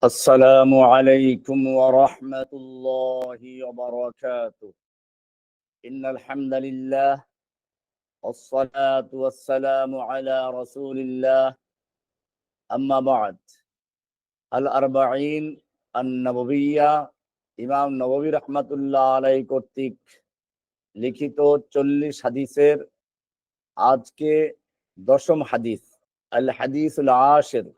السلام عليكم ورحمة الله وبركاته. إن الحمد لله والصلاة والسلام على رسول الله. أما بعد، الأربعين النبوية ইমাম নববী রহমাতুল্লাহ আলাইহি কর্তৃক লিখিত 40 হাদিসের আজকে দশম হাদিস, আল হাদিসুল আশির।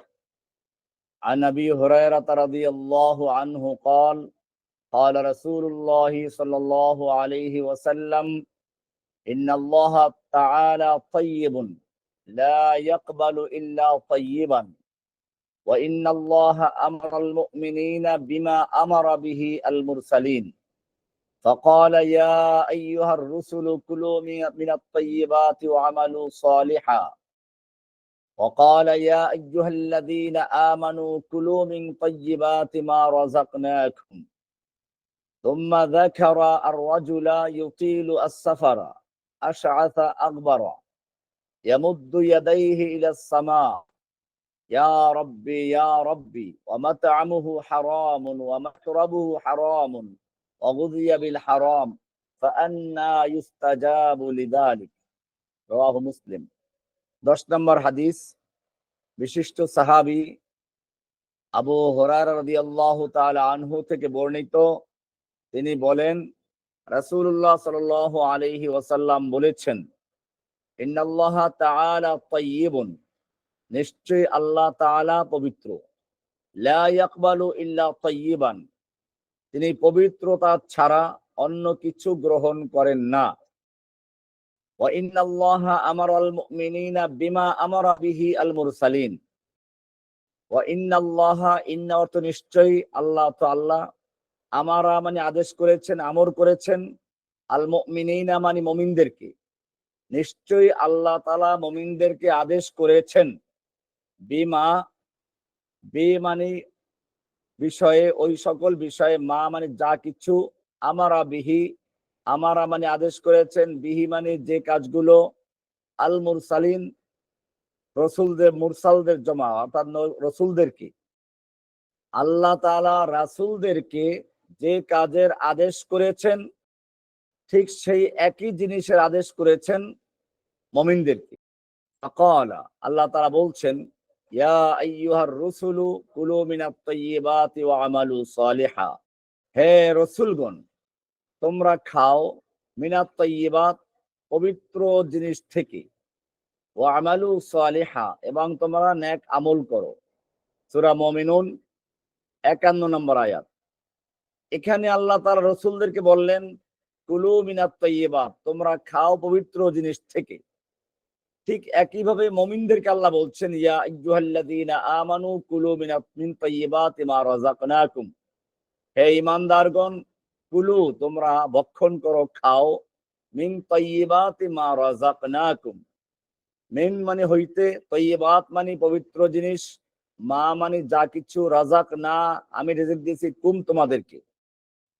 عن أبي هريرة رضي الله عنه قال قال رسول الله صلى الله عليه وسلم إن الله تعالى طيب لا يقبل إلا طيبا وإن الله أمر المؤمنين بما أمر به المرسلين فقال يا أيها الرسل كلوا من الطيبات وعملوا صالحا وقال يا أيها الذين آمنوا كلوا من طيبات ما رزقناكم ثم ذكر الرجل يطيل السفر أشعث أغبر يمد يديه إلى السماء يا ربي يا ربي ومطعمه حرام ومشربه حرام وغذي بالحرام فأنى يستجاب لذلك رواه مسلم। 10 নম্বর হাদিস, বিশিষ্ট সাহাবী আবু হুরায়রা রাদিয়াল্লাহু তাআলা আনহু থেকে বর্ণিত। তিনি বলেন, রাসূলুল্লাহ সাল্লাল্লাহু আলাইহি ওয়াসাল্লাম বলেছেন, ইন্নাল্লাহা তাআলা তাইয়্যিবুন, নিশ্চয়ই আল্লাহ তাআলা পবিত্র, লা ইয়াকবালু ইল্লা তাইয়্যিবান, তিনি পবিত্রতা ছাড়া অন্য কিছু গ্রহণ করেন না। ওয়া ইন্নাল্লাহা আমারাল মুমিনিনা বিমা আমারা বিহি আল মুরসালিন। ওয়া ইন্নাল্লাহা, ইন্না অর্থ নিশ্চয়ই, আল্লাহ তো আল্লাহ, আমারা মানে আদেশ করেছেন, আমর করেছেন, আল মুমিনিনা মানে মুমিনদেরকে, নিশ্চয়ই আল্লাহ তাআলা মুমিনদেরকে আদেশ করেছেন, বিমা, বি মানে বিষয়ে, ওই সকল বিষয়ে, মা মানে যা কিছু, আমারা বিহি, আমারা মানে আদেশ করেছেন, বিহি মানে যে কাজগুলো, আল মুরসালিন রসুলদের, মুরসালদের জমা, অর্থাৎ রসুলদেরকে, আল্লাহ তাআলা রাসূলদেরকে যে কাজের আদেশ করেছেন ঠিক সেই একই জিনিসের আদেশ করেছেন মুমিনদেরকে। ফাকালা, আল্লাহ তাআলা বলছেন, ইয়া আইয়ুহার রুসুলু কুলু মিনাত তাইয়্যিবাতি ওয়া আমালু সালিহা, হে রাসূলগণ, তোমরা খাও মিনাত তাইয়্যিবাত, পবিত্র জিনিস থেকে, ওয়া আমালু সালিহা, এবং তোমরা নেক আমল করো। সূরা মুমিনুন 51 নম্বর আয়াত। এখানে আল্লাহ তাআলা রাসূলদেরকে বললেন, কুলু মিনাত তাইয়্যিবাত, তোমরা খাও পবিত্র জিনিস থেকে। ঠিক একইভাবে মুমিনদেরকে আল্লাহ বলছেন, ইয়া আইয়ুহাল্লাযীনা আমানু কুলু মিন তাইয়্যিবাতি মা রাযাকনাকুম, হে ঈমানদারগণ, কুলু, তোমরা ভক্ষণ করো, খাও, মিন তাইয়্যিবাতি মা রাযাকনাকুম, মিন মানে হইতে, তাইয়্যিবাত মানে পবিত্র জিনিস, মা মানে যা কিছু, রাযাক না আমি রিজিক দিয়েছি, কুম তোমাদেরকে,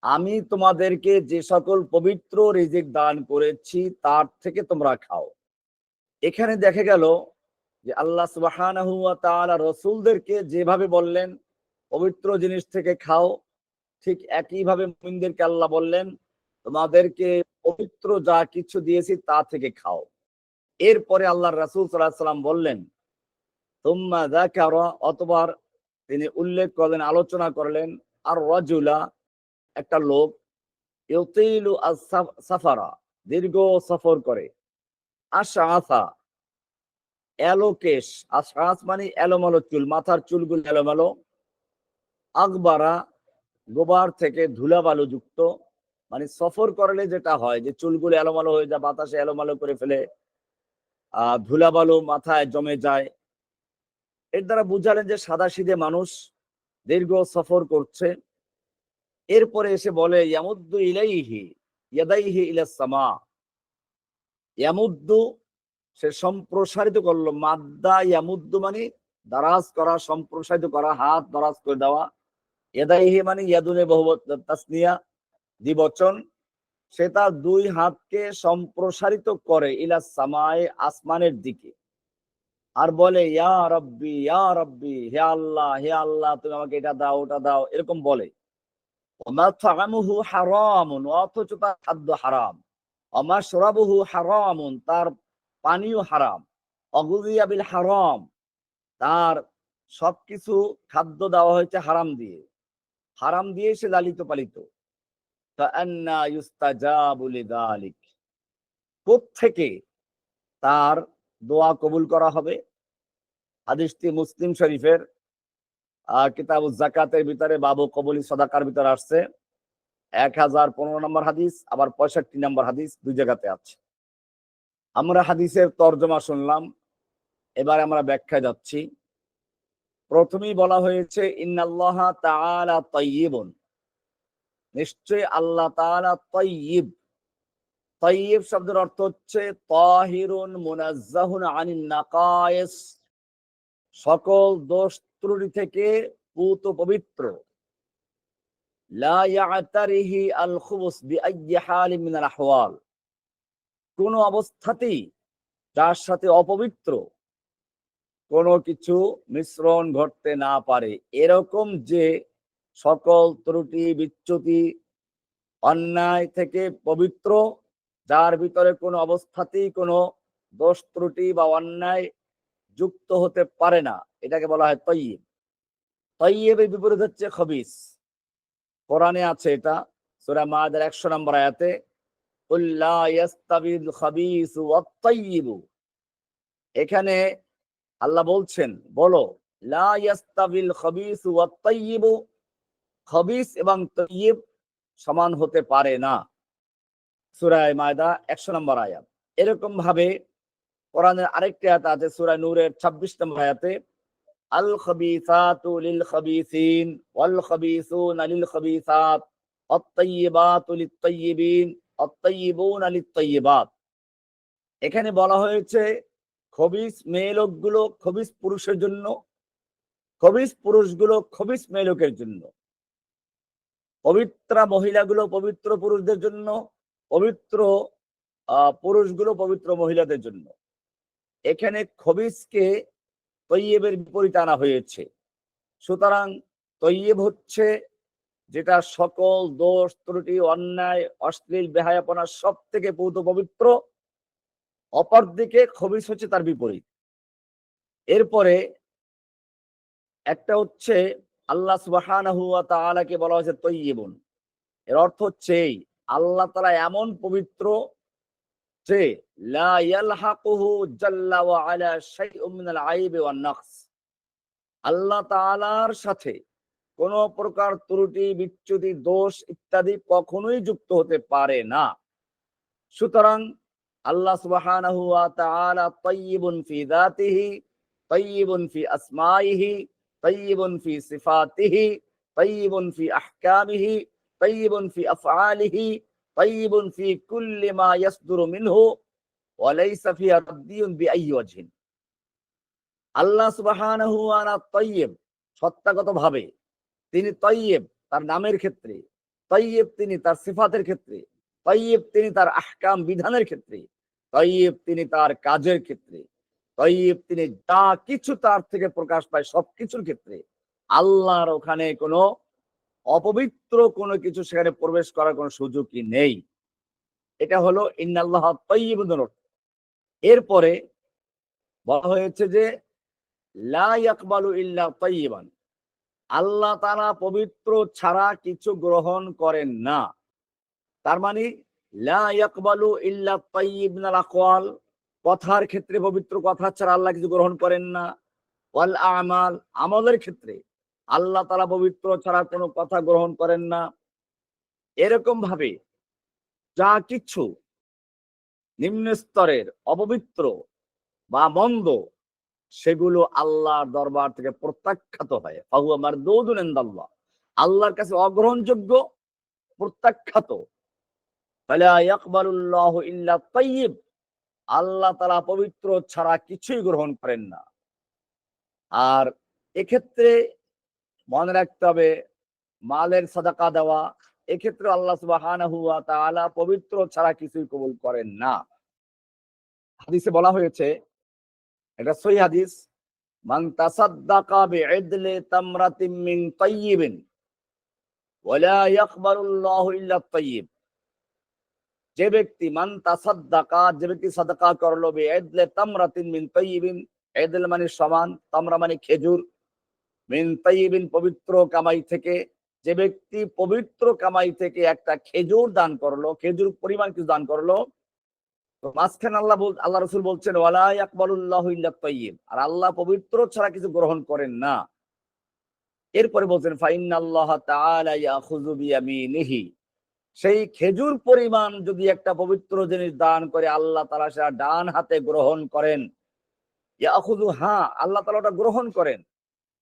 আমি তোমাদেরকে যে সকল পবিত্র রিজিক দান করেছি তার থেকে তোমরা খাও। এখানে দেখা গেল যে আল্লাহ সুবহানাহু ওয়া তাআলা রাসূলদেরকে যেভাবে বললেন পবিত্র জিনিস থেকে খাও, ঠিক একইভাবে মুমিনদেরকে আল্লাহ বললেন, তোমাদেরকে পবিত্র যা কিছু দিয়েছি তা থেকে খাও। এরপরে আল্লাহর রাসূল সাল্লাল্লাহু আলাইহি ওয়াসাল্লাম বললেন, তুম্মা যাকারা, অতঃপর তিনি উল্লেখ করলেন, আলোচনা করলেন, আর রাজুলা, একটা লোক, ইউতিলু সাফারা, দীর্ঘ সফর করে, আশআসা, এলোকেশ, আশআস মানে এলোমেলো চুল, মাথার চুলগুলো এলোমেলো, আকবারা, গোবার থেকে ধুলাবালু যুক্ত, মানে সফর করলে যেটা হয় যে চুলগুলো এলোমেলো হয়ে যায়, বাতাসে এলোমেলো করে ফেলে, ধুলাবালু মাথায় জমে যায়। এর দ্বারা বুঝালেন যে সাদাসিধে মানুষ দীর্ঘ সফর করছে। এরপরে এসে বলে, ইয়ামুদ্দু ইলাইহি ইয়াদাইহি ইলাস সামা, ইয়ামুদ্দু, সে সম্প্রসারিত করলো, মাদ্দা ইয়ামুদ্দু মানে দারাজ করা, সম্প্রসারিত করা, হাত দারাজ করে দেওয়া, ইয়াদাইহি মানে ইয়াদুনে বহুবচন, তাসনিয়া দ্বিবচন, সে তার দুই হাতকে সম্প্রসারিত করে, ইলাস সামায়ে, আসমানের দিকে। আর বলে ইয়া রব্বি ইয়া রব্বি, হে আল্লাহ তুমি আমাকে এটা দাও ওটা দাও, এরকম বলে। ওমাতআমুহু হারামুন, অথচ তার খাদ্য হারাম। ওমাশরাবুহু হারামুন, তার পানীয় হারাম। অগুযিয়া বিল হারাম, তার সবকিছু খাদ্য দেওয়া হয়েছে হারাম দিয়ে, হারাম দিয়ে সে লালিত পালিত। ফাআন্না ইউস্তাজাবু লিযালিক, কোত্থেকে তার দোয়া কবুল করা হবে? হাদিসটি মুসলিম শরীফের কিতাবুজ যাকাতের ভিতরে বাবু কবুলি সাদাকার ভিতরে আসছে। 1015 নম্বর হাদিস, আবার 65 নম্বর হাদিস, দুই জায়গাতে আছে। আমরা হাদিসের তর্জমা শুনলাম, এবার আমরা ব্যাখ্যায় যাচ্ছি। প্রথমেই বলা হয়েছে ইন্নাল্লাহা তাআলা তাইয়্যিবুন, নিশ্চয়ই আল্লাহ তাআলা তাইয়্যিব। তাইয়্যিব শব্দের অর্থ হচ্ছে তাহিরুন মুনাজ্জাহুন আনিন নাকায়েস, সকল দোষ ত্রুটি থেকে পূত পবিত্র। লা ইয়াতারিহি আল খুবুস বিআইয়ি হালিন মিনাল আহওয়াল, কোন অবস্থাতেই যার সাথে অপবিত্র কোনো কিছু মিশ্রণ ঘটতে না পারে, এরকম যে সকল ত্রুটি বিচ্যুতি অন্যায় থেকে পবিত্র, যার ভিতরে কোনো অবস্থাতেই কোনো দোষ ত্রুটি বা অন্যায় যুক্ত হতে পারে না, এটাকে বলা হয় তাইয়্যিব। তাইয়্যিবের বিপরীত হচ্ছে খবিস। কোরআনে আছে এটা, সূরা মাআদার 100 নম্বর আয়াতে, কুল লা ইয়াস্তাবিল খাবিসু ওয়াত তাইয়্যিবু। এখানে আল্লাহ বলছেন, বলো লা ইয়াস্তাবিল খাবিসু ওয়াত তাইয়্যিবু, খবিস এবং তাইয়্যিব সমান হতে পারে না। সূরা মায়দা 100 নম্বর আয়াত। এরকম ভাবে কোরআনের আরেকটি আয়াত আছে সূরা নূরের 26 নম্বর আয়াতে, আল খাবিসাতু লিল খাবিসিন ওয়াল খাবিসুনা লিল খাবিসাত আত তাইয়্যিবাতু লিত তাইয়্যিবিন আত তাইয়্যিবুনা লিত তাইয়্যিবাত। এখানে বলা হয়েছে খবিস মেয়ে লোকগুলো খবিস পুরুষের জন্য, খবিস পুরুষগুলো খবিস মেয়ে লোকের জন্য, পবিত্র মহিলাগুলো পবিত্র পুরুষদের জন্য, পবিত্র পুরুষগুলো পবিত্র মহিলাদের জন্য। এখানে খবিসকে তৈয়বের বিপরীতে আনা হয়েছে। সুতরাং তৈয়ব হচ্ছে যেটা সকল দোষ ত্রুটি অন্যায় অশ্লীল বেহায়াপনা সব থেকে পূত পবিত্র, অপরদিকে খবিস হচ্ছে তার বিপরীত। এরপরে একটা হচ্ছে আল্লাহ সুবহানাহু ওয়া তাআলাকে বলা হয়েছে তৈয়বুন, এর অর্থ হচ্ছে আল্লাহ তাআলা এমন পবিত্র যে লা ইয়ালহাকুহু জাল্লা ওয়া আলা শাইউম মিনাল আইবি ওয়ান নাকস, আল্লাহ তাআলার সাথে কোন প্রকার ত্রুটি বিচ্যুতি দোষ ইত্যাদি কখনোই যুক্ত হতে পারে না। সুতরাং আল্লাহ সুবহানাহু ওয়া তাআলা তাইয়্যিবুন ফি যাতিহি, তাইয়্যিবুন ফি আসমাইহি, তাইয়্যিবুন ফি সিফাতিহি, তাইয়্যিবুন ফি আহকামিহি, তাইয়্যিবুন ফি আফআলিহি, তাইয়্যিবুন ফি কুল্লি মা ইয়াসদুরু মিনহু ওয়া লাইসা ফিহা তাবদীয়ুন বিআইয়ি ওয়াজহিন। আল্লাহ সুবহানাহু ওয়া তাআলা তাইয়্যিব, সত্তাগতভাবে তিনি তাইয়্যিব তার নামের ক্ষেত্রে, তাইয়্যিব তিনি তার সিফাতের ক্ষেত্রে, তাইয়্যিব তিনি তার আহকাম বিধানের ক্ষেত্রে, তাইয়্যিব তিনি তার কাজের ক্ষেত্রে, তাইয়্যিব তিনি যা কিছু তার থেকে প্রকাশ পায় সবকিছুর ক্ষেত্রে আল্লাহর ওখানে কোনো অপবিত্র কোনো কিছু সেখানে প্রবেশ করার কোনো সুযোগই নেই। এটা হলো ইন্নাল্লাহ তাইয়্যিবুন। এরপরে বলা হয়েছে যে লা ইয়াকবালু ইল্লা তাইয়্যিবান, আল্লাহ তাআলা পবিত্র ছাড়া কিছু গ্রহণ করেন না। তার মানে লা ইয়াকবালু ইল্লা তাইয়্যিব মিনাল আকওয়াল, কথার ক্ষেত্রে পবিত্র কথা ছাড়া আল্লাহ কিছু গ্রহণ করেন না। ওয়াল আমাল, আমলের ক্ষেত্রে আল্লাহ তাআলা পবিত্র ছাড়া কোনো কথা গ্রহণ করেন না। এরকম ভাবে যা কিছু নিম্ন স্তরের অপবিত্র বা মন্দ সেগুলো আল্লাহর দরবার থেকে প্রত্যাখ্যাত হয়। ফাহুয়া মারদুদুন ইনদাল্লাহ, আল্লাহর কাছে অগ্রহণযোগ্য, প্রত্যাখ্যাত। ফালা ইয়াকবালুল্লাহু ইল্লা তাইয়্যিব, আল্লাহ তাআলা পবিত্র ছাড়া কিছুই গ্রহণ করেন না। আর এক্ষেত্রে মনে রাখতে হবে মালের সাদাকা দেওয়া, এক্ষেত্রে আল্লাহ সুবহানাহু ওয়া তাআলা পবিত্র ছাড়া কিছুই কবুল করেন না। হাদিসে বলা হয়েছে এটা সহিহ হাদিস, মান তাসাদ্দাকা বিইদলি তামরাতিন মিন তাইয়িবিন ওয়ালা ইয়াকবালুল্লাহু ইল্লা তাইয়িব। যে ব্যক্তি মান তাসাদ্দাকা, যে ব্যক্তি সাদাকা করলো, বিইদলি তামরাতিন মিন তাইয়িবিন, ইদল মানে সমান, তামরা মানে খেজুর, মিন তাইয়িবিন পবিত্র কামাই থেকে, যে ব্যক্তি পবিত্র কামাই থেকে একটা খেজুর দান করলো, খেজুর পরিমাণ কিছু দান করলো, তো মাঝখানে আল্লাহ রাসূল বলছেন ওয়ালা ইয়াকবালুল্লাহু ইল্লা তাইয়িব, আর আল্লাহ পবিত্র ছাড়া কিছু গ্রহণ করেন না। এরপরে বলছেন ফাইন্নাল্লাহা তাআলা ইয়াখুযু বিয়ামিনিহি, সেই খেজুর পরিমাণ যদি একটা পবিত্র জিনিস দান করে আল্লাহ তাআলা সেটা ডান হাতে গ্রহণ করেন। ইয়াখুযু, হ্যাঁ আল্লাহ তাআলা ওটা গ্রহণ করেন,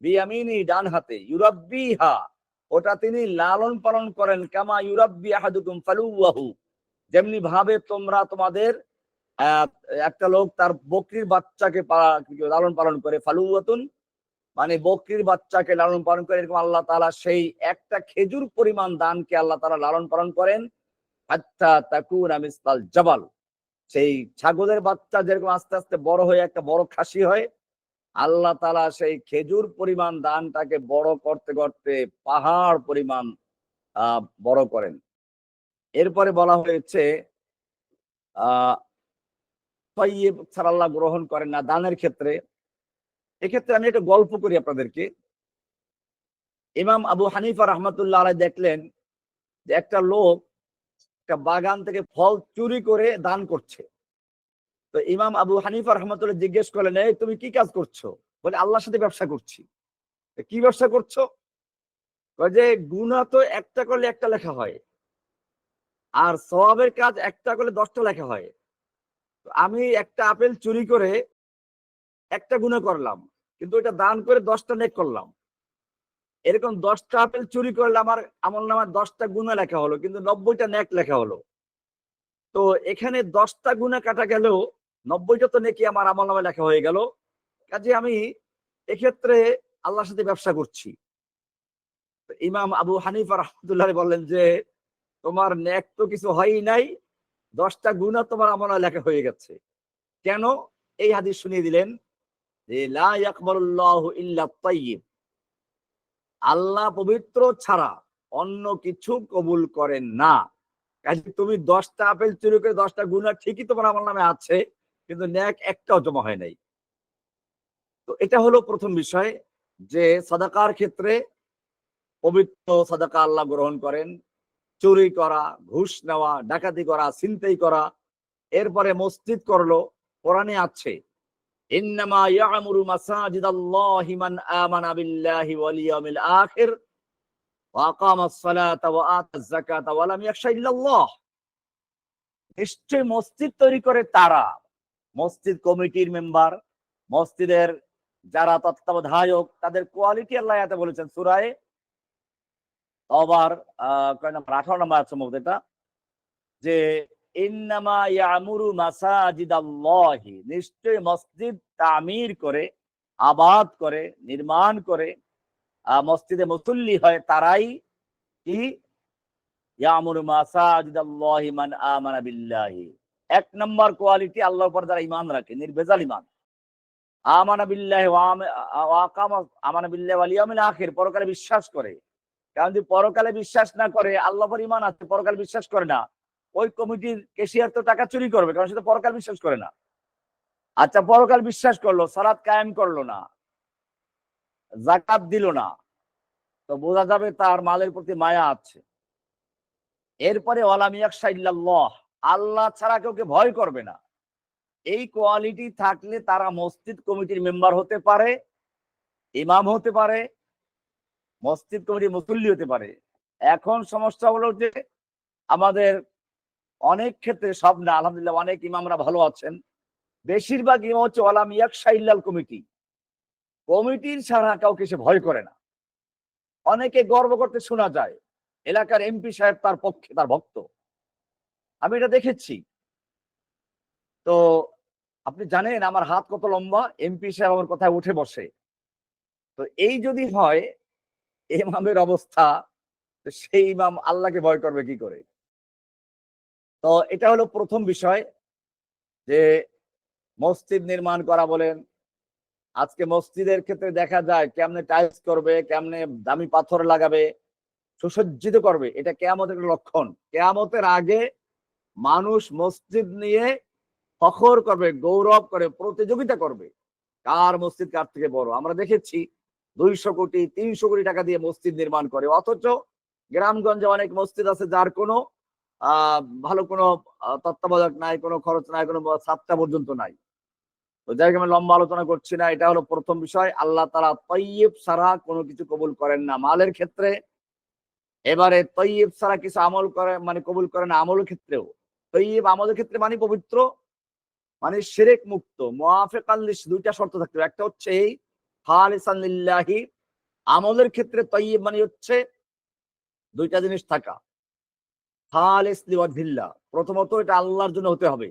বিয়ামিনি ডান হাতে, ইউরাব্বিহা ওটা তিনি লালন পালন করেন, কামা ইউরাব্বি আহাদুকুম ফালুওয়াহু, যেমনি ভাবে তোমরা তোমাদের একটা লোক তার বকরির বাচ্চাকে লালন পালন করে, ফালুওয়াতুন মানে বকরির বাচ্চাকে লালন পালন করে, এরকম আল্লাহ তাআলা সেই একটা খেজুর পরিমাণ দানকে আল্লাহ তাআলা লালন পালন করেন, হাত্তা তাকুনা মিসলাল জাবাল, সেই ছাগলের বাচ্চা যেরকম আস্তে আস্তে বড় হয়ে একটা বড় খাসি হয়, আল্লাহ তাআলা সেই খেজুর পরিমাণ দানটাকে বড় করতে করতে পাহাড় পরিমাণ বড় করেন। এরপরে বলা হয়েছে তাইয়্যিব ছাড়া আল্লাহ গ্রহণ করেন না দানের ক্ষেত্রে। এক্ষেত্রে আমি একটা গল্প করি আপনাদেরকে। ইমাম আবু হানিফা রাহমাতুল্লাহ আলাইহি দেখলেন যে একটা লোক একটা বাগান থেকে ফল চুরি করে দান করছে। তো ইমাম আবু হানিফা রাহমাতুল্লাহ জিজ্ঞেস করলেন, এই তুমি কি কাজ করছো? বলে আল্লাহর সাথে ব্যবসা করছি। কি ব্যবসা করছো? যে গুনাহ তো একটা করলে একটা লেখা হয়, আর সওয়াবের কাজ একটা করলে 10টা লেখা হয়। আমি একটা আপেল চুরি করে একটা গুনাহ করলাম, কিন্তু এটা দান করে 10টা নেক করলাম। এরকম 10টা আপেল চুরি করলে আমার আমলনামায় 10টা গুনাহ লেখা হলো, কিন্তু 90টা নেক লেখা হলো। তো এখানে 10টা গুনাহ কাটা গেলেও 90টা তো নেকি আমার আমলনামায় লেখা হয়ে গেল। কাজে আমি এক্ষেত্রে আল্লাহর সাথে ব্যবসা করছি। ইমাম আবু হানিফা রাহমাতুল্লাহ বললেন যে তোমার নেক তো কিছু হয়ই নাই, 10টা গুনাহ তোমার আমলনামায় লেখা হয়ে গেছে। কেন? এই হাদিস শুনিয়ে দিলেন যে লা ইয়াকবালুল্লাহু ইল্লা তাইয়্যিব, আল্লাহ পবিত্র ছাড়া অন্য কিছু কবুল করেন না। কাজে তুমি 10টা আপেল চুরি করে 10টা গুনাহ ঠিকই তোমার আমলনামে আছে, কিন্তু নেক একটাও জমা হয় নাই। তো এটা হলো প্রথম বিষয়, যে সাদাকার ক্ষেত্রে পবিত্র সাদাকা আল্লাহ গ্রহণ করেন। চুরি করা, ঘুষ নেওয়া, ডাকাতি করা, ছিনতাই করা, এরপরে মসজিদ করলো, কোরআনে আছে ইন্নামা ইয়ামুরু মাসাজিদাল্লাহি মান আমানা বিল্লাহি ওয়াল ইয়াউমিল আখির ওয়া আকামাস সালাতা ওয়া আতাজ যাকাতা ওয়া লাম ইয়াখশা ইল্লাল্লাহ। নিশ্চয় মসজিদ তৈরি করে তারা, মসজিদ কমিটির মেম্বার, মসজিদের যারা তত্ত্বাবধায়ক, তাদের কোয়ালিটি আল্লাহ আয়াতে বলেছেন সূরা তওবার কয় নম্বর 18 নম্বর আছে সম্ভবত এটা, যে ইন্নামা ইয়ামুরু মাসাজিদাল্লাহি, নিশ্চয় মসজিদ তামির করে, আবাদ করে, নির্মাণ করে, মসজিদে মুসল্লি হয় তারাই কি ইয়ামুরু মাসাজিদাল্লাহি মান আমানা বিল্লাহি। এক নম্বর কোয়ালিটি আল্লাহর উপর যারা ঈমান রাখে, নির্ভেজাল ঈমান। আমানা বিল্লাহি ওয়া আকামা আমানা বিল্লাহি ওয়াল ইয়াউমিল আখির, পরকালে বিশ্বাস করে। কারণ যদি পরকালে বিশ্বাস না করে, আল্লাহর উপর ঈমান আছে পরকালে বিশ্বাস করে না, ওই কমিটির ক্যাশিয়ার তো টাকা চুরি করবে, কারণ সে তো পরকাল বিশ্বাস করে না। আচ্ছা, পরকাল বিশ্বাস করলো, সালাত কায়েম করলো না, যাকাত দিল না, তো বোঝা যাবে তার মালের প্রতি মায়া আছে। এরপরে ওয়ালাম ইয়াখশা ইল্লাল্লাহ, আল্লাহ ছাড়া কাউকে ভয় করবে না। এই কোয়ালিটি থাকলে তারা মসজিদ কমিটির মেম্বার হতে পারে, ইমাম হতে পারে, মসজিদ কমিটির মুসল্লি হতে পারে। এখন সমস্যা হলো যে আমাদের অনেক ক্ষেত্রে, সব না আলহামদুলিল্লাহ অনেক ইমামরা ভালো আছেন, বেশিরভাগ ইমাম হচ্ছে ওয়ালাম ইয়াখশা ইল্লাল কমিটি, কমিটির ছাড়া কাউকে সে ভয় করে না। অনেকে গর্ব করতে শোনা যায় এলাকার এমপি সাহেব তার পক্ষে, তার ভক্ত, আমি এটা দেখেছি। তো আপনি জানেন আমার হাত কত লম্বা, এমপি সাহেব আমার কথায় উঠে বসে। তো এই যদি হয় ইমামের অবস্থা, সেই ইমাম আল্লাহকে ভয় করবে কি করে? তো এটা হলো প্রথম বিষয়, যে মসজিদ নির্মাণ করা বলেন, আজকে মসজিদের ক্ষেত্রে দেখা যায় কেমনে টাইলস করবে, কেমনে দামি পাথর লাগাবে, সুসজ্জিত করবে, এটা কেয়ামতের লক্ষণ। কেয়ামতের আগে মানুষ মসজিদ নিয়ে ফখর করবে, গৌরব করে, প্রতিযোগিতা করবে, কার মসজিদ কার থেকে বড়। আমরা দেখেছি 200 কোটি 300 কোটি টাকা দিয়ে মসজিদ নির্মাণ করে, অথচ গ্রামগঞ্জে অনেক মসজিদ আছে যার কোনো ভালো কোনো তত্ত্বাবধায়ক নাই, কোনো খরচ নাই, কোনো ছাদটা পর্যন্ত নাই। তো যাই হোক, আমি লম্বা আলোচনা করছি না। এটা হলো প্রথম বিষয়, আল্লাহ তাআলা তাইয়্যিব ছাড়া কোনো কিছু কবুল করেন না মালের ক্ষেত্রে। এবারে তাইয়্যিব ছাড়া কিছু আমল করে মানে কবুল করেন না আমলের ক্ষেত্রেও। তাইয়্যিব আমাদের ক্ষেত্রে মানে পবিত্র, মানে শিরক মুক্ত, মুওয়াফিকান লিস, দুইটা শর্ত থাকতে হবে। একটা হচ্ছে এই খালিসান লিল্লাহি, আমলের ক্ষেত্রে তাইয়্যিব মানে হচ্ছে দুইটা জিনিস থাকা, খালিস লিওয়াজহিল্লাহ, প্রথমত এটা আল্লাহর জন্য হতে হবে,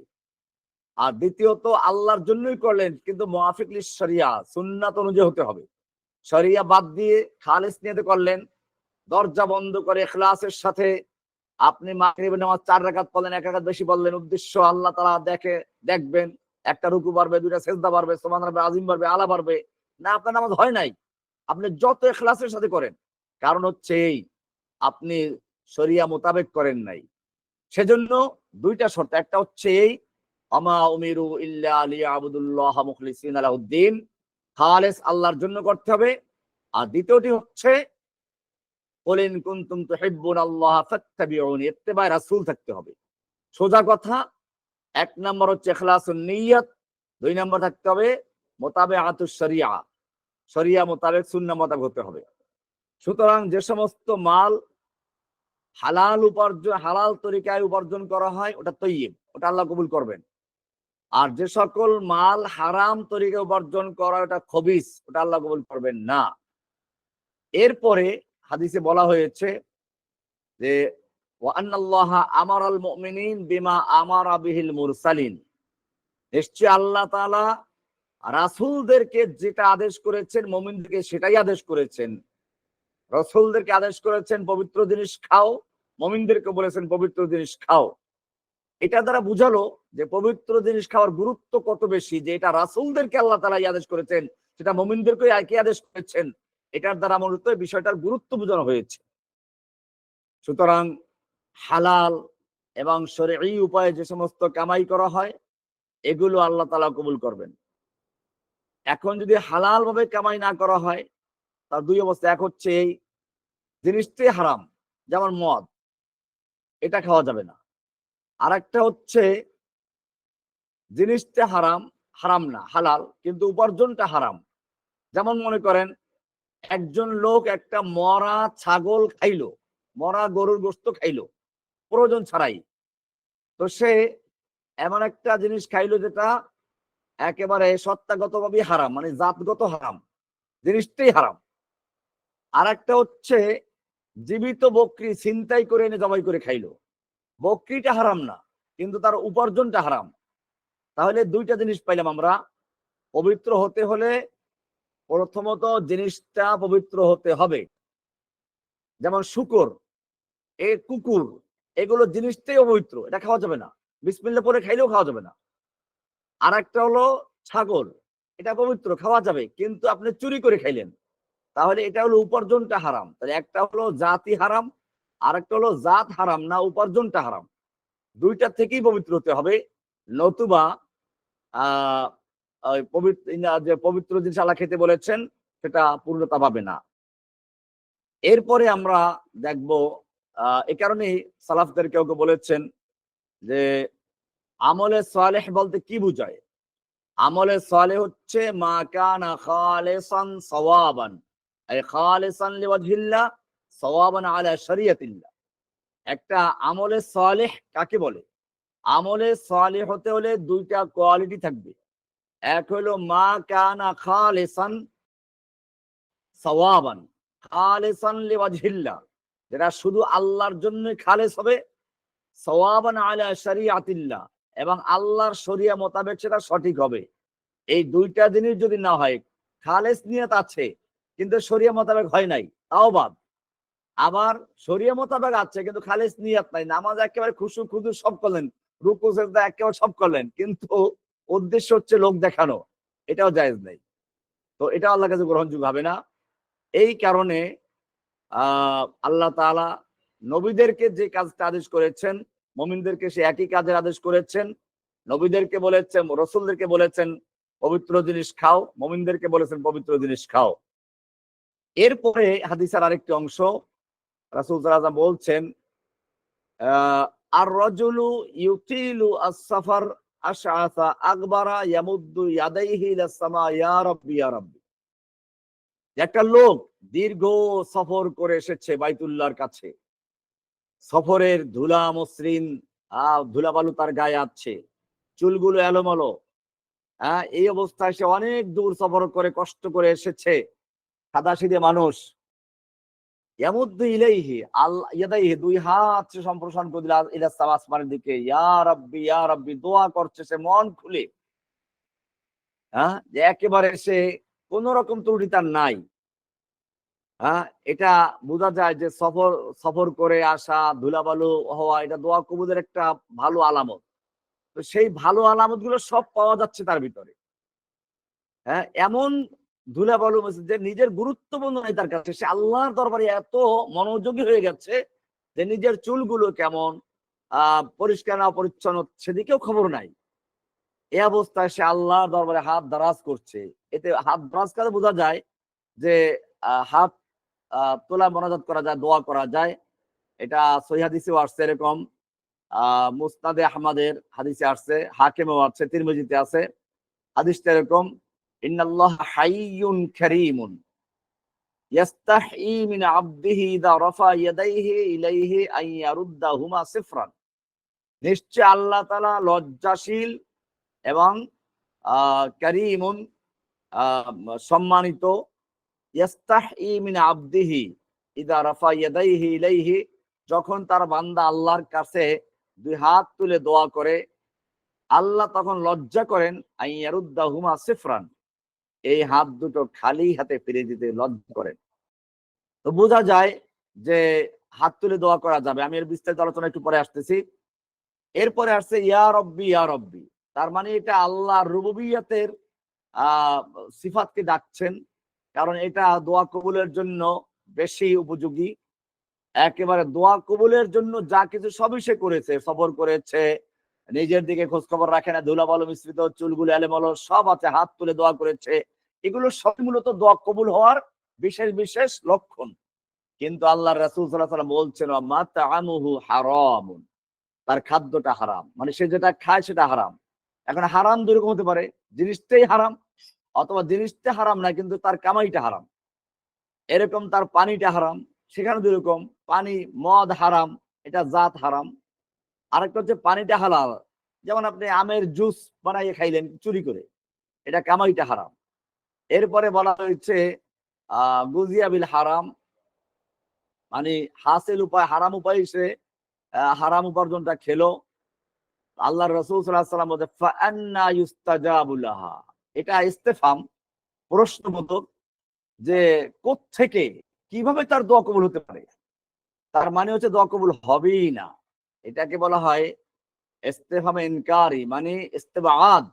আর দ্বিতীয়ত আল্লাহর জন্যই করলেন কিন্তু মুওয়াফিক লিস শরিয়া, সুন্নাত অনুযায়ী হতে হবে। শরিয়া বাদ দিয়ে খালিস নিয়তে করলেন, দরজা বন্ধ করে ইখলাসের সাথে আপনি মাগরিবের নামাজ 4 রাকাত পড়লেন, 1 রাকাত বেশি পড়লেন, উদ্দেশ্য আল্লাহ তাআলা দেখবেন, একটা রুকু বাড়বে, দুইটা সিজদা বাড়বে, সুবহানাল্লাহ আযীম বাড়বে, আলা বাড়বে না, আপনার নামাজ হয় নাই। আপনি যত ইখলাসের সাথে করেন, কারণ হচ্ছে এই আপনি শরিয়া মোতাবেক করেন নাই। সেজন্য দুইটা শর্ত, একটা হচ্ছে এই আমা উমিরু ইল্লা লিয়াবুদুল্লাহ মুখলিসিনা লাহুদ্দিন, খালেস আল্লাহর জন্য করতে হবে। আর দ্বিতীয়টি হচ্ছে কুলিন কুনতুম তুহিব্বুনাল্লাহ ফাত্তাবিউনি, ইত্তেবায়ে রাসূল থাকতে হবে। সোজা কথা, 1 নম্বর হচ্ছে ইখলাসুন নিয়ত, 2 নম্বর থাকতে হবে মুতাবিআতুশ শরিয়া, শরিয়া মোতাবেক সুন্নাহ মোতাবেক হতে হবে। সুতরাং যে সমস্ত মাল হালাল উপার্জন, হালাল তরিকায় উপার্জন করা হয় ওটা তাইয়্যিব, ওটা আল্লাহ কবুল করবেন। আর যে সকল মাল হারাম তরিকায় উপার্জন করা ওটা খবিস, ওটা আল্লাহ কবুল করবেন না। এরপরে হাদিসে বলা হয়েছে যে ওয়া আন্নাল্লাহা আমারাল মুমিনিন বিমা আমারা বিহিল মুরসালিন, নিশ্চয় আল্লাহ তাআলা রাসূলদেরকে যেটা আদেশ করেছেন মুমিনদেরকে সেটাই আদেশ করেছেন। রাসূলদেরকে আদেশ করেছেন পবিত্র জিনিস খাও, মুমিনদেরকে বলেছেন পবিত্র জিনিস খাও। এটা দ্বারা বুঝালো যে পবিত্র জিনিস খাওয়ার গুরুত্ব কত বেশি, যে এটা রাসূলদেরকে আল্লাহ তাআলা আদেশ করেছেন, সেটা মুমিনদেরকে একই আদেশ করেছেন। এটার দ্বারা মূলত বিষয়টার গুরুত্ব বোঝানো হয়েছে। সুতরাং হালাল এবং শরঈ উপায়ে যে সমস্ত কামাই করা হয় এগুলো আল্লাহ তাআলা কবুল করবেন। এখন যদি হালাল ভাবে কামাই না করা হয় তার দুই অবস্থা, এক হচ্ছে এই জিনিসটাই হারাম, যেমন মদ, এটা খাওয়া যাবে না। আর একটা হচ্ছে জিনিসটা হারাম, হারাম না হালাল, কিন্তু উপার্জনটা হারাম। যেমন মনে করেন একজন লোক একটা মরা ছাগল খাইলো, মরা গরুর গোশত খাইলো প্রয়োজন ছাড়াই, তো সে এমন একটা জিনিস খাইলো যেটা একেবারে সত্তাগতভাবে হারাম, মানে জাতগত হারাম, জিনিসটাই হারাম। আর একটা হচ্ছে জীবিত বকরি ছিনতাই করে এনে জবাই করে খাইলো, বকরিটা হারাম না কিন্তু তার উপার্জনটা হারাম। তাহলে দুইটা জিনিস পাইলাম আমরা, পবিত্র হতে হলে প্রথমত জিনিসটা পবিত্র হতে হবে। যেমন শুকর, কুকুর, এগুলো জিনিসটাই অপবিত্র, এটা খাওয়া যাবে না, বিসমিল্লাহ পরে খাইলেও খাওয়া যাবে না। আর একটা হলো ছাগল, এটা পবিত্র, খাওয়া যাবে, কিন্তু আপনি চুরি করে খাইলেন, তাহলে এটা হলো উপার্জনটা হারাম। তাহলে একটা হলো জাতি হারাম, আর একটা হলো জাত হারাম না উপার্জনটা হারাম। দুইটা থেকেই পবিত্র হতে হবে, নতুবা আহ পবিত্র যে পবিত্র জিনিস আল্লাহ খেতে বলেছেন সেটা পূর্ণতা পাবে না। এরপরে আমরা দেখব এ কারণেই সালাফদের কেউ কেউ বলেছেন যে আমলে সালেহ বলতে কি বুঝায়। আমলে সালেহ হচ্ছে মা কানা খালিসান সাওয়াবান, এই খালিসান লিওয়াজহিল্লাহ সাওয়াবান আলা শরিয়াতিল্লাহ। একটা আমলে সালেহ কাকে বলে? আমলে সালেহ হতে হলে দুইটা কোয়ালিটি থাকবে। এক হলো মা কানা খালিসান সাওয়াবান, খালিসান লিওয়াজহিল্লাহ, যেটা শুধু আল্লাহর জন্য খালেস হবে, সাওয়াবান আলা শরিয়াতিল্লাহ, এবং আল্লাহর শরিয়া মোতাবেক সেটা সঠিক হবে। এই দুইটা জিনিস যদি না হয়, খালেস নিয়ত আছে কিন্তু শরিয়া মোতাবেক হয় নাই, তাও বাদ। আবার শরিয়া মোতাবেক আছে কিন্তু খালেস নিয়ত নাই, নামাজ একেবারে খুশু খুদু সব করলেন, রুকু সিজদা একেবারে সব করলেন, কিন্তু উদ্দেশ্য হচ্ছে লোক দেখানো, এটাও জায়েজ নেই। তো এটা আল্লাহর কাছে গ্রহণযোগ্য হবে না। এই কারণে আল্লাহ তাআলা নবীদেরকে যে কাজটা আদেশ করেছেন, মুমিনদেরকে সে একই কাজের আদেশ করেছেন। নবীদেরকে বলেছেন, রাসূলদেরকে বলেছেন পবিত্র জিনিস খাও, মুমিনদেরকে বলেছেন পবিত্র জিনিস খাও। এরপরে হাদিসের আরেকটি অংশ রাসূল সাল্লাল্লাহু আলাইহি ওয়াসাল্লাম বলছেন, আর রাজুলু ইউতিলু আস-সাফার আশআসা আকবারা ইয়ামুদ্দু ইয়াদাইহি ইলাস সামা ইয়া রাব্বি ইয়া রাব্বি। একটা লোক দীর্ঘ সফর করে এসেছে বাইতুল্লাহর কাছে, সফরের ধুলা মসৃণ ধুলাবালু তার গায়ে আছে, চুলগুলো এলোমেলো, এই অবস্থায় সে অনেক দূর সফর করে কষ্ট করে এসেছে, সাদাসিধে মানুষ। ইয়ামুদ্দু ইলাইহি আল্লাহ ইয়াদাইহি, দুই হাত সে সম্প্রসারণ করে দিল ইলা সামা, আসমানের দিকে, ইয়া রাব্বি দোয়া করছে সে মন খুলে, যে একেবারে সে কোন রকম ত্রুটি তার নাই। এটা বোঝা যায় যে সফর করে আসা, ধুলাবালু হওয়া, এটা দোয়া কবুলের একটা ভালো আলামত। তো সেই ভালো আলামত গুলো সব পাওয়া যাচ্ছে তার ভিতরে। এমন ধুলাবালু যে নিজের গুরুত্বপূর্ণ নাই তার কাছে, সে আল্লাহর দরবারে এত মনোযোগী হয়ে গেছে যে নিজের চুলগুলো কেমন পরিষ্কার না পরিচ্ছন্ন সেদিকেও খবর নাই। এই অবস্থায় সে আল্লাহর দরবারে হাত দারাজ করছে। এতে হাত দারাজ করে বোঝা যায় যে হাত তোলা মোনাজাত করা যায়, দোয়া করা যায়। এটা সহিহ হাদিসেও আসছে এরকম, মুসনাদে আহমদের হাদিসে আসছে, হাকিমেও আছে, তিরমিজিতে আছে। হাদিসটা এরকম, ইন্নাল্লাহা হাইয়ুন কারীমুন ইয়াস্তাহি মিন আবদিহি ইযা রাফা ইয়াদাইহি ইলাইহি আন ইয়ারুদ্দাহুমা সিফরান। নিশ্চয় আল্লাহ তাআলা লজ্জাশীল এবং কারীমুন সম্মানিত। ইয়াস্তাহি মিন আবদিহি ইযা রাফা ইয়াদাইহি ইলাইহি, যখন তার বান্দা আল্লাহর কাছে দুই হাত তুলে দোয়া করে, আল্লাহ তখন লজ্জা করেন আইয়ারুদ্দাহুমা সিফরান, এই হাত দুটো খালি হাতে ফিরে দিতে লজ্জা করেন। তো বোঝা যায় যে হাত তুলে দোয়া করা যাবে। আমি এর বিস্তারিত আলোচনা একটু পরে আসতেছি। এরপরে আসছে ইয়া রব্বি ইয়া রব্বি, তার মানে এটা আল্লাহর রুবুবিয়তের সিফাতকে ডাকছেন, কারণ এটা দোয়া কবুলের জন্য বেশি উপযোগী। একেবারে দোয়া কবুলের জন্য যা কিছু সবই সে করেছে, সফর করেছে, নিজের দিকে খোঁজ খবর রাখে না, ধুলাবালু মিশ্রিত, চুলগুলো এলোমেলো সব আছে, হাত তুলে দোয়া করেছে, এগুলো সব মূলত দোয়া কবুল হওয়ার বিশেষ বিশেষ লক্ষণ। কিন্তু আল্লাহর রাসূল সাল্লাল্লাহু আলাইহি ওয়াসাল্লাম বলছেন মাতআমুহু হারামুন, তার খাদ্যটা হারাম, মানে সে যেটা খায় সেটা হারাম। এখন হারাম দুই রকম হতে পারে, জিনিসটাই হারাম, অথবা জিনিসটা হারাম না কিন্তু তার কামাইটা হারাম। এরকম তার পানিটা হারাম, সেখানে দুই রকম, পানি মদ হারাম, এটা জাত হারাম। আরেকটা হচ্ছে পানিটা হালাল, যেমন আপনি আমের জুস বানাইয়ে খাইলেন চুরি করে, এটা কামাইটা হারাম। এরপরে বলা হয়েছে গুজিয়া বিল হারাম, মানে হাসিল উপায় হারাম উপায় সে হারাম উপার্জনটা খেলো। আল্লাহ রাসূল সাল্লাল্লাহু আলাইহি ওয়াসাল্লাম বলেন ফাআন্না ইউস্তাজাবু লাহা, এটা ইস্তেফাম, প্রশ্নবোধক, যে কোত্থেকে কিভাবে তার দোয়া কবুল হতে পারে। তার মানে হচ্ছে দোয়া কবুল হবেই না। এটাকে বলা হয় ইস্তেফাম ইনকারি, মানে ইস্তেবাদ,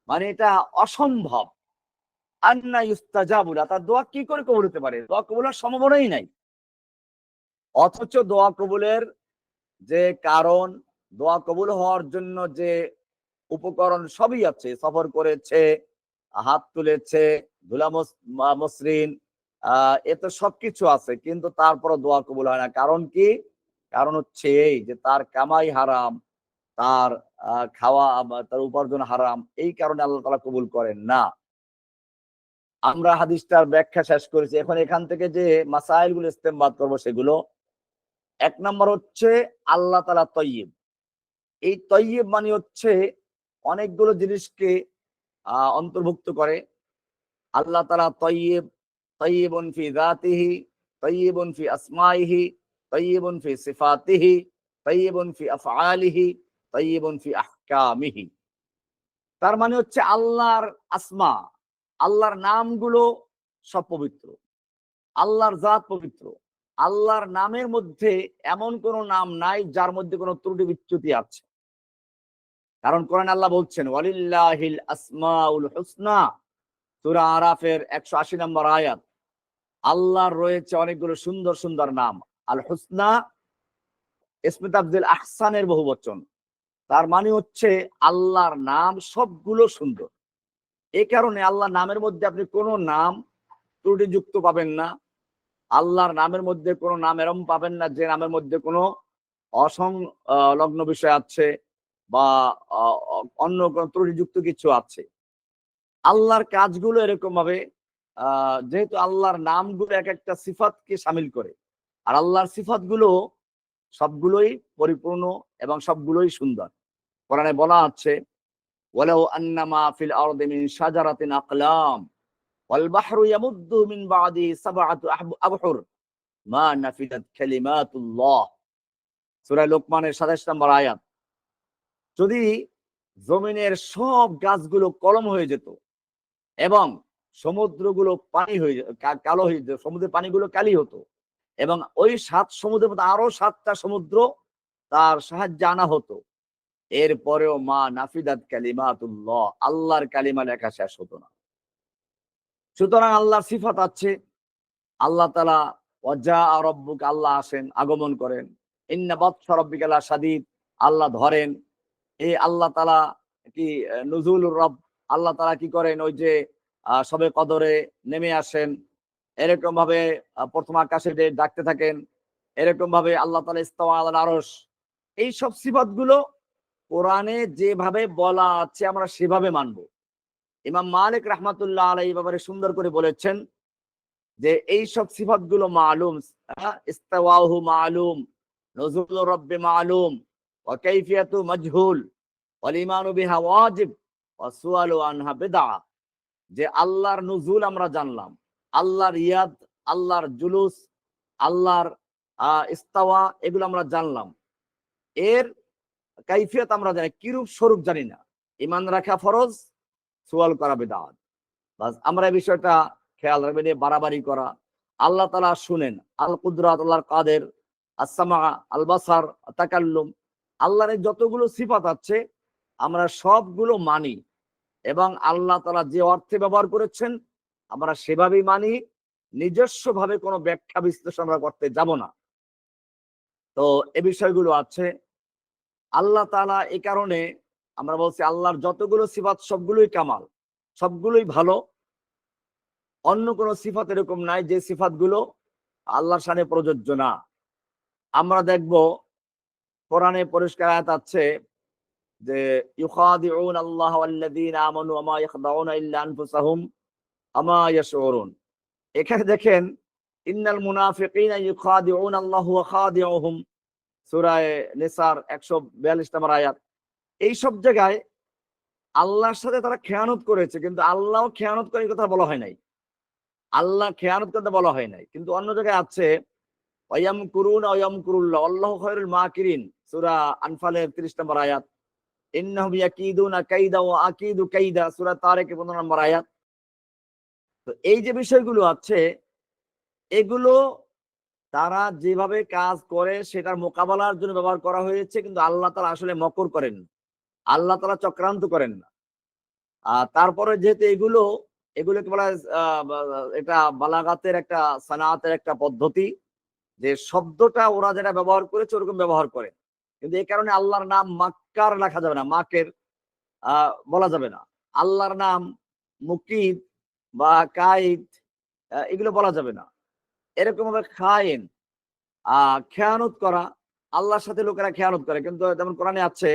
মানে এটা অসম্ভব। আন্না ইউস্তাজাবু লাহা, তার দোয়া কি করে কবুল হতে পারে, দোয়া কবুল হওয়ার সম্ভাবনাই নাই। অথচ দোয়া কবুলের যে কারণ, দোয়া কবুল হওয়ার জন্য যে উপকরণ সবই আছে, সফর করেছে, হাত তুলেছে, ধুলা মসৃণ, এত সবকিছু আছে, কিন্তু তারপর দোয়া কবুল হয় না। কারণ কি? কারণ হচ্ছে এই যে তার কামাই হারাম, তার খাওয়া, তার উপার্জন হারাম, এই কারণে আল্লাহ তাআলা কবুল করেন না। আমরা হাদিসটার ব্যাখ্যা শেষ করেছি, এখন এখান থেকে যে মাসাইল গুলো ইস্তেমবাদ করবো সেগুলো। এক নম্বর হচ্ছে আল্লাহ তাআলা তয়্যিব। এই তয়্যিব মানে হচ্ছে অনেকগুলো জিনিসকে অন্তর্ভুক্ত করে। আল্লাহ তাআলা তয়্যিব, তয়্যিবুন ফি যাতিহি, তয়্যিবুন ফি আসমাইহি, তয়্যিবুন ফি সিফাতিহি, তয়্যিবুন ফি আফআলিহি, তয়্যিবুন ফি আহকামিহি। তার মানে হচ্ছে আল্লাহর আসমা, আল্লাহর নামগুলো সব পবিত্র, আল্লাহর জাত পবিত্র। আল্লাহর নামের মধ্যে এমন কোন নাম নাই যার মধ্যে কোনো ত্রুটি বিচ্যুতি আছে। কারণ কোরআন আল্লাহ বলছেন ওয়ালিল্লাহিল আসমাউল হুসনা, সূরা আরাফের 180 নম্বর আয়াত। আল্লাহর রয়েছে অনেকগুলো সুন্দর সুন্দর নাম। আল হুসনা ইসমে তাফদীল আহসানের বহুবচন। তার মানে হচ্ছে আল্লাহর নাম সবগুলো সুন্দর। এই কারণে আল্লাহর নামের মধ্যে আপনি কোনো নাম ত্রুটিযুক্ত পাবেন না। আল্লাহর নামের মধ্যে কোনো নাম এরকম পাবেন না যে নামের মধ্যে কোনো লগ্ন বিষয় আছে বা অন্য কোনো ত্রুটিযুক্ত কিছু আছে। আল্লাহর কাজগুলো এরকম ভাবে যেহেতু আল্লাহর নামগুলো এক একটা সিফাতকে শামিল করে, আর আল্লাহর সিফাতগুলো সবগুলোই পরিপূর্ণ এবং সবগুলোই সুন্দর। কোরআনে বলা আছে, ওয়ালাউ আন্নামা ফিল আরদি মিন শাজারাতিন আকলাম ওয়াল বাহরু ইয়ামুদ্দু মিন বাদি সাবআতু আবহুর মা নাফিদাত কালিমাতুল্লাহ। সূরা লোকমানের 27 নম্বর আয়াত। যদি জমিনের সব গাছগুলো কলম হয়ে যেত এবং সমুদ্রগুলো পানি হয়ে কালো হয়ে যেত, সমুদ্রের পানিগুলো কালি হতো এবং ওই 7 সমুদ্রের মধ্যে আরো 7টা সমুদ্র তার সাহায্যে আনা হতো, এরপরেও মা নাফিদাত কালিমাতুল্লাহ, আল্লাহর কালিমা লেখা শেষ হতো না। সুতরাং আল্লাহর সিফাত আছে। আল্লাহ তাআলা ওয়াজা রব্বুক, আল্লাহ আসেন, আগমন করেন। ইন্না বাতশা রাব্বিকা লাশাদীদ, আল্লাহ ধরেন। এই আল্লাহ তাআলা কি নুজুলুর রব, আল্লাহ তাআলা কি করেন, ওই যে শবে কদরে নেমে আসেন, এরকম ভাবে প্রথম আকাশে ডাকতে থাকেন, এরকম ভাবে আল্লাহ তাআলা ইস্তাওয়া আলাল আরশ। এই সব সিফাতগুলো কোরআনে যেভাবে বলা আছে আমরা সেভাবে মানব। ইমাম মালিক রাহমাতুল্লাহ আলাইহি এই ব্যাপারে সুন্দর করে বলেছেন যে এই সব সিফাতগুলো মালুম, ইস্তাওয়াহু মালুম, নুজুলুর রব্বি মালুম, ওয়া কাইফিয়াতু মাজহুল, ওয়াল ঈমানু বিহা ওয়াজিব, ওয়া সুআলু আনহা বিদআ। যে আল্লাহর নুজুল আমরা জানলাম, আল্লাহর ইয়াদ, আল্লাহর জুলুস, আল্লাহর ইস্তাওয়া, এগুলো আমরা জানলাম। এর কাইফিয়ত আমরা জানি, কিরূপ স্বরূপ জানি না। ঈমান রাখা ফরজ, সুয়াল করা বিদআত। বাস আমরা এই বিষয়টা খেয়াল রাখবেন। বাড়াবাড়ি করা, আল্লাহ তাআলা শুনেন, আল কুদরাত, আল্লাহর কাদের, আস-সামা, আল বাসার, তাকাল্লুম, আল্লাহর যতগুলো সিফাত আছে আমরা সবগুলো মানি এবং আল্লাহ তাআলা যে অর্থে ব্যবহার করেছেন আমরা সেভাবেই মানি। নিজস্ব ভাবে কোনো ব্যাখ্যা বিশ্লেষণ আমরা করতে যাব না। তো এই বিষয়গুলো আছে। আল্লাহ তাআলা এই কারণে আমরা বলছি আল্লাহর যতগুলো সিফাত সবগুলোই কামাল, সবগুলোই ভালো। অন্য কোন সিফাত এরকম নাই যে সিফাতগুলো আল্লাহর শানে প্রযোজ্য না। আমরা দেখব কোরআনে পরিষ্কার আয়াত আছে যে ইউখাদিউন আল্লাহ ওয়াল্লাযীনা আমানু ওয়া মা ইয়াখদাউনা ইল্লা আনফুসাহুম ওয়া মা ইয়াশউরুন। এখানে দেখেন ইন্নাল মুনাফিকিনা ইউখাদিউন আল্লাহ ওয়া খাদিউহুম, সূরা নিসার 142 নম্বর আয়াত। এই সব জায়গায় আল্লাহর সাথে তারা খেয়ানত করেছে, কিন্তু আল্লাহও খেয়ানত করে, এই কথা বলা হয় নাই। আল্লাহ খেয়ানত করতে বলা হয় নাই, কিন্তু অন্য জায়গায় আছে ওয়ায়ামকুরুনা ওয়ায়ামকুরুল্লাহ আল্লাহু খায়রুল মাকিরিন, সূরা আনফালের 30 নম্বর আয়াত। ইন্নাহুম ইয়াকিদুনা কাইদা ওয়া আকিদু কাইদা, সূরা তারিক 15 নম্বর আয়াত। তো এই যে বিষয়গুলো আছে, এগুলো তারা যেভাবে কাজ করে সেটার মোকাবেলার জন্য ব্যবহার করা হয়েছে, কিন্তু আল্লাহ তাআলা আসলে মকর করেন না, আল্লাহ তাআলা চক্রান্ত করেন না। তারপরে যেহেতু এগুলোকে বলা হয় এটা বালাগাতের একটা, সানাতের একটা পদ্ধতি, যে শব্দটা ওরা যেটা ব্যবহার করেছে ওরকম ব্যবহার করে। কিন্তু এই কারণে আল্লাহর নাম মাক্কার লেখা যাবে না, মাকের বলা যাবে না। আল্লাহর নাম মুকিদ বা কাইদ এগুলো বলা যাবে না। এরকম ভাবে খায়েন, খেয়ানত করা, আল্লাহর সাথে লোকেরা খেয়ানত করে। কিন্তু যেমন কোরআনে আছে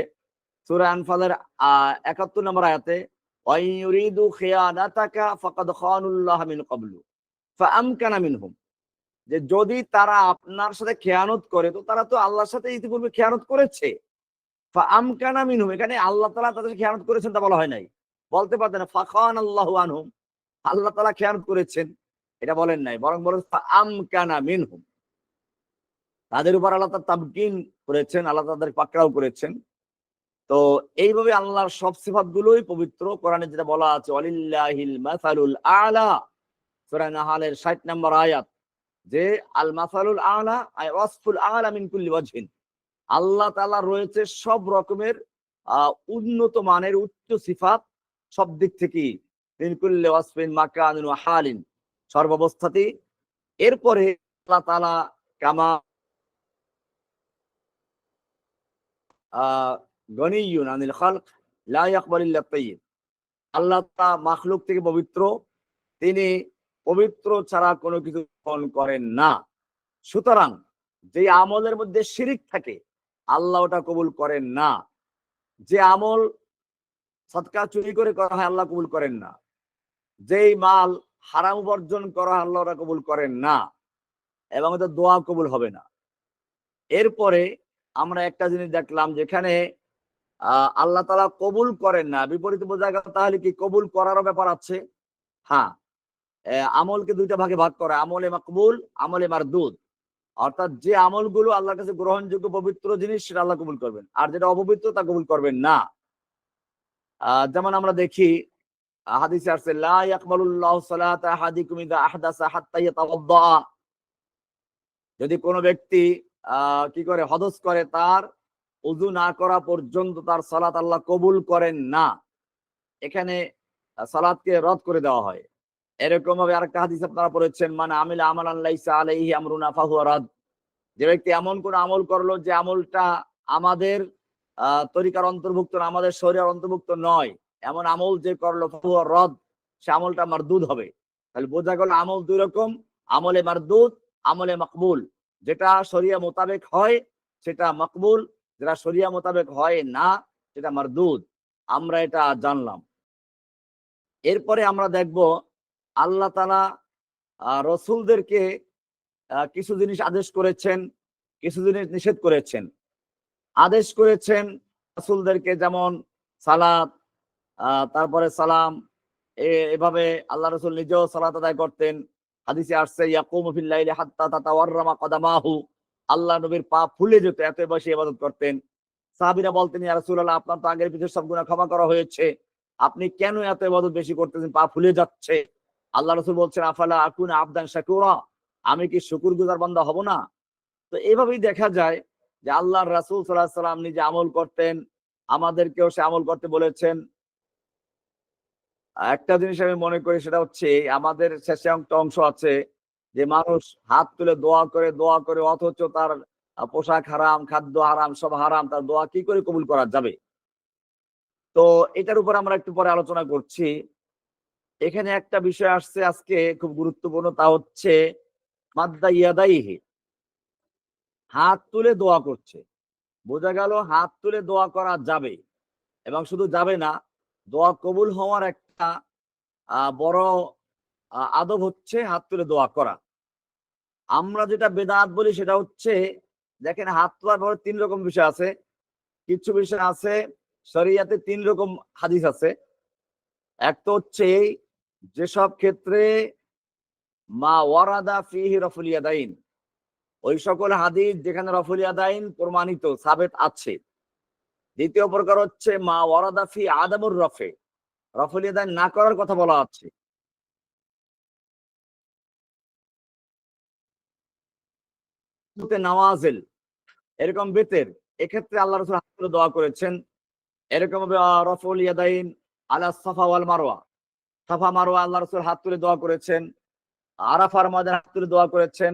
সূরা আনফালের ৭১ নম্বর আয়াতে, ওয়াইয়ুরিদু খিয়ানাতাকা ফাকাদ খানুল্লাহ মিন ক্বাবলু ফাআমকানা মিনহুম, যে যদি তারা আপনার সাথে খেয়ানত করে তো তারা তো আল্লাহর সাথে ইতিপূর্বে খেয়ানত করেছে। ফাআমকানা মিনহুম, এখানে আল্লাহ তাআলা তাদের খেয়ানত করেছেন তা বলা হয় নাই। বলতে পারতেন না ফাখানাল্লাহু আনহুম, আল্লাহ তাআলা খেয়ানত করেছেন, এটা বলেন নাই, বরং বলেন ফাআমকানা মিনহুম, তাদের উপর আল্লাহ তাআলা তামকিন করেছেন, আল্লাহ তাদের পাকড়াও করেছেন। তো এইভাবে আল্লাহর সব সিফাতগুলোই পবিত্র। কোরআনে যেটা বলা আছে ওয়ালিল্লাহিল মাসালুল আ'লা, সূরা নাহালের 60 নম্বর আয়াত, যে আল মাসালুল আ'লা আই ওয়াসফুল আ'লা মিন কুল্লি ওয়াজহিন, আল্লাহ তাআলা রয়েছে সব রকমের উন্নত মানের উচ্চ সিফাত, সব দিক থেকেই মিন কুল্লি ওয়াসফিন মাকানিন ওয়া হালিন, সর্বাবস্থাতেই। এরপরে আল্লাহ তাআলা কামা গনিয়্যুন আনিল খালক লা ইয়াকবালু ইল্লা তাইয়্যিব, আল্লাহ তাআলা মাখলুক থেকে পবিত্র, তিনি পবিত্র ছাড়া কোনো কিছু গ্রহণ করেন না। সুতরাং যে আমলের মধ্যে শিরিক থাকে আল্লাহ ওটা কবুল করেন না। যে আমল সদকা চুরি করে করা হয় আল্লাহ কবুল করেন না। যেই মাল হারাম উপার্জন করা হয় আল্লাহ ওটা কবুল করেন না, এবং ওটা দোয়া কবুল হবে না। এরপরে আমরা একটা জিনিস দেখলাম, যেখানে আল্লাহ তাআলা কবুল করেন না, বিপরীতে বোঝা গেল তাহলে কি কবুল করারও ব্যাপার আছে। হ্যাঁ, আমলকে দুইটা ভাগে ভাগ করা, আমলে মাকবুল, আমলে মারদুদ। অর্থাৎ যে আমলগুলো আল্লাহর কাছে গ্রহণযোগ্য পবিত্র জিনিস সেটা আল্লাহ কবুল করবেন, আর যেটা অপবিত্র তা কবুল করবেন না। যেমন আমরা দেখি হাদিসে আসছে লা ইয়াকবালুল্লাহু সালাতা আহাদিকুম ইযা আহদাসা হাত্তা ইয়াতাওয়াদ্দা, যদি কোনো ব্যক্তি কি করে হদস করে তার ওযু না করা পর্যন্ত তার সালাত আল্লাহ কবুল করেন না। এখানে সালাতকে রদ করে দেওয়া হয়। এরকম ভাবে আরেকটা হাদিস আপনারা পড়েছেন, মান আমিলা আমালান লাইসা আলাইহি আমরুনা ফাহুয়া রাদ, যে ব্যক্তি এমন কোন আমল করলো যে আমলটা আমাদের তরিকার অন্তর্ভুক্ত না, আমাদের শরীরের অন্তর্ভুক্ত নয়, এমন আমল যে করলো ফাহুয়া রাদ, সে আমলটা মারদুদ হবে। তাহলে বোঝা গেল আমল দুই রকম, আমলে মারদুদ, আমলে মাকবুল। যেটা শরিয়া মোতাবেক হয় সেটা মাকবুল, যেটা শরিয়া মোতাবেক হয় না সেটা মারদুদ। আমরা এটা জানলাম। এরপরে আমরা দেখব আল্লাহ তাআলা রসুলদেরকে কিছু জিনিস আদেশ করেছেন, কিছু জিনিস নিষেধ করেছেন। আদেশ করেছেন রাসূলদেরকে, যেমন সালাত, তারপরে সালাম, এভাবে আল্লাহ রাসূল নিজেও সালাত আদায় করতেন। হাদিসে আসছে ইয়াকুমু ফিল লাইলি হাত্তা তাতাওয়াররামা কদামাহু, আল্লাহ নবীর পা ফুলে যেত, এত বেশি ইবাদত করতেন। সাহাবীরা বলতেন ইয়া রাসূলুল্লাহ, আপনার তো আগের পিছের সব গুনাহ ক্ষমা করা হয়েছে, আপনি কেন এত ইবাদত বেশি করতেছেন, পা ফুলে যাচ্ছে? আল্লাহ রাসূল বলছেন আফালা আকুনা আবদান শাকুরা, আমি কি শুকরগুজার বান্দা হব না? তো এইভাবেই দেখা যায় যে আল্লাহর রাসূল সাল্লাল্লাহু আলাইহি সাল্লাম নিজে আমল করতেন, আমাদেরকেও সে আমল করতে বলেছেন। একটা জিনিস আমি মনে করি, সেটা হচ্ছে আমাদের শেষে একটা অংশ আছে যে মানুষ হাত তুলে দোয়া করে দোয়া করে, অথচ তার পোশাক হারাম, খাদ্য হারাম, সব হারাম, তার দোয়া কি করে কবুল করা যাবে? তো এটার উপর আমরা একটু পরে আলোচনা করছি। এখানে একটা বিষয় আসছে আজকে খুব গুরুত্বপূর্ণ, তা হচ্ছে মাদ্দা ইয়াদাইহি, হাত তুলে দোয়া করছে। বোঝা গেল হাত তুলে দোয়া করা যাবে, এবং শুধু যাবে না, দোয়া কবুল হওয়ার একটা বড় আদব হচ্ছে হাত তুলে দোয়া করা। আমরা যেটা বেদাত বলি সেটা হচ্ছে, দেখেন হাত তোলার পরে তিন রকম বিষয় আছে। কিছু বিষয় আছে শরিয়াতে, তিন রকম হাদিস আছে। এক তো হচ্ছে যেসব ক্ষেত্রে মা ওয়ারাদা ফিহি রফুল ইয়াদাইন, ওই সকল হাদিস যেখানে রফুল ইয়াদাইন প্রমাণিত সাবেত আছে। দ্বিতীয় প্রকার হচ্ছে মা ওয়ারাদা ফি আদামুর রফে, রফুল ইয়াদাইন না করার কথা বলা আছে। নওয়াজিল, এরকম বেতের, এক্ষেত্রে আল্লাহ রাসূল হাত তুলে দোয়া করেছেন। এরকম রফুল ইয়াদাইন আলা সাফা ওয়াল মারওয়া, সাফা মারওয়া আল্লাহ রাসূল হাত তুলে দোয়া করেছেন। আরাফার ময়দানে হাত তুলে দোয়া করেছেন।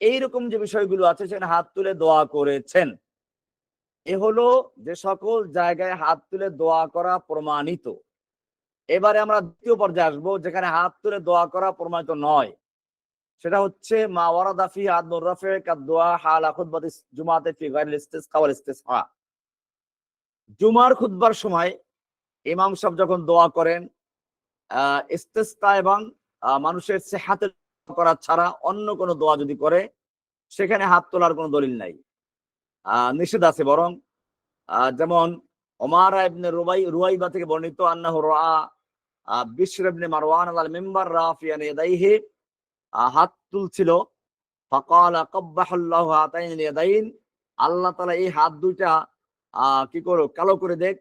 এইরকম যে বিষয়গুলো আছে সেখানে হাত তুলে দোয়া করেছেন। এ হলো যে সকল জায়গায় হাত তুলে দোয়া করা প্রমাণিত। এবারে আমরা দ্বিতীয় পর্যায়ে আসবো, যেখানে হাত তুলে দোয়া করা প্রমাণিত নয়। সেটা হচ্ছে মা ওয়ারাদা ফি আদমুর রাফি কাদদুআ হালা খুতবাতিস জুমাতে ফি গায়রিল ইসতিসকা ওয়াল ইসতিসহা। জুমার খুতবার সময় ইমাম সাহেব যখন দোয়া করেন, ইস্তিসকা এবং মানুষের সেহাতের করা ছাড়া অন্য কোনো দোয়া যদি করে, সেখানে হাত তোলার কোনো দলিল নাই, নিষেধ আছে বরং। যেমন ওমারা ইবনে রুয়াইবা থেকে বর্ণিত আন্নাহু রাআ বিশর ইবনে মারওয়ান আলাল মিম্বার রাফিয়ান ইয়াদাইহি, হাত তুলছিল। ফাকালা কাব্বাহাল্লাহু হাতাইন ইয়াদাইন, আল্লাহ তাআলা এই হাত দুইটা কি করো, কালো করে দেখ।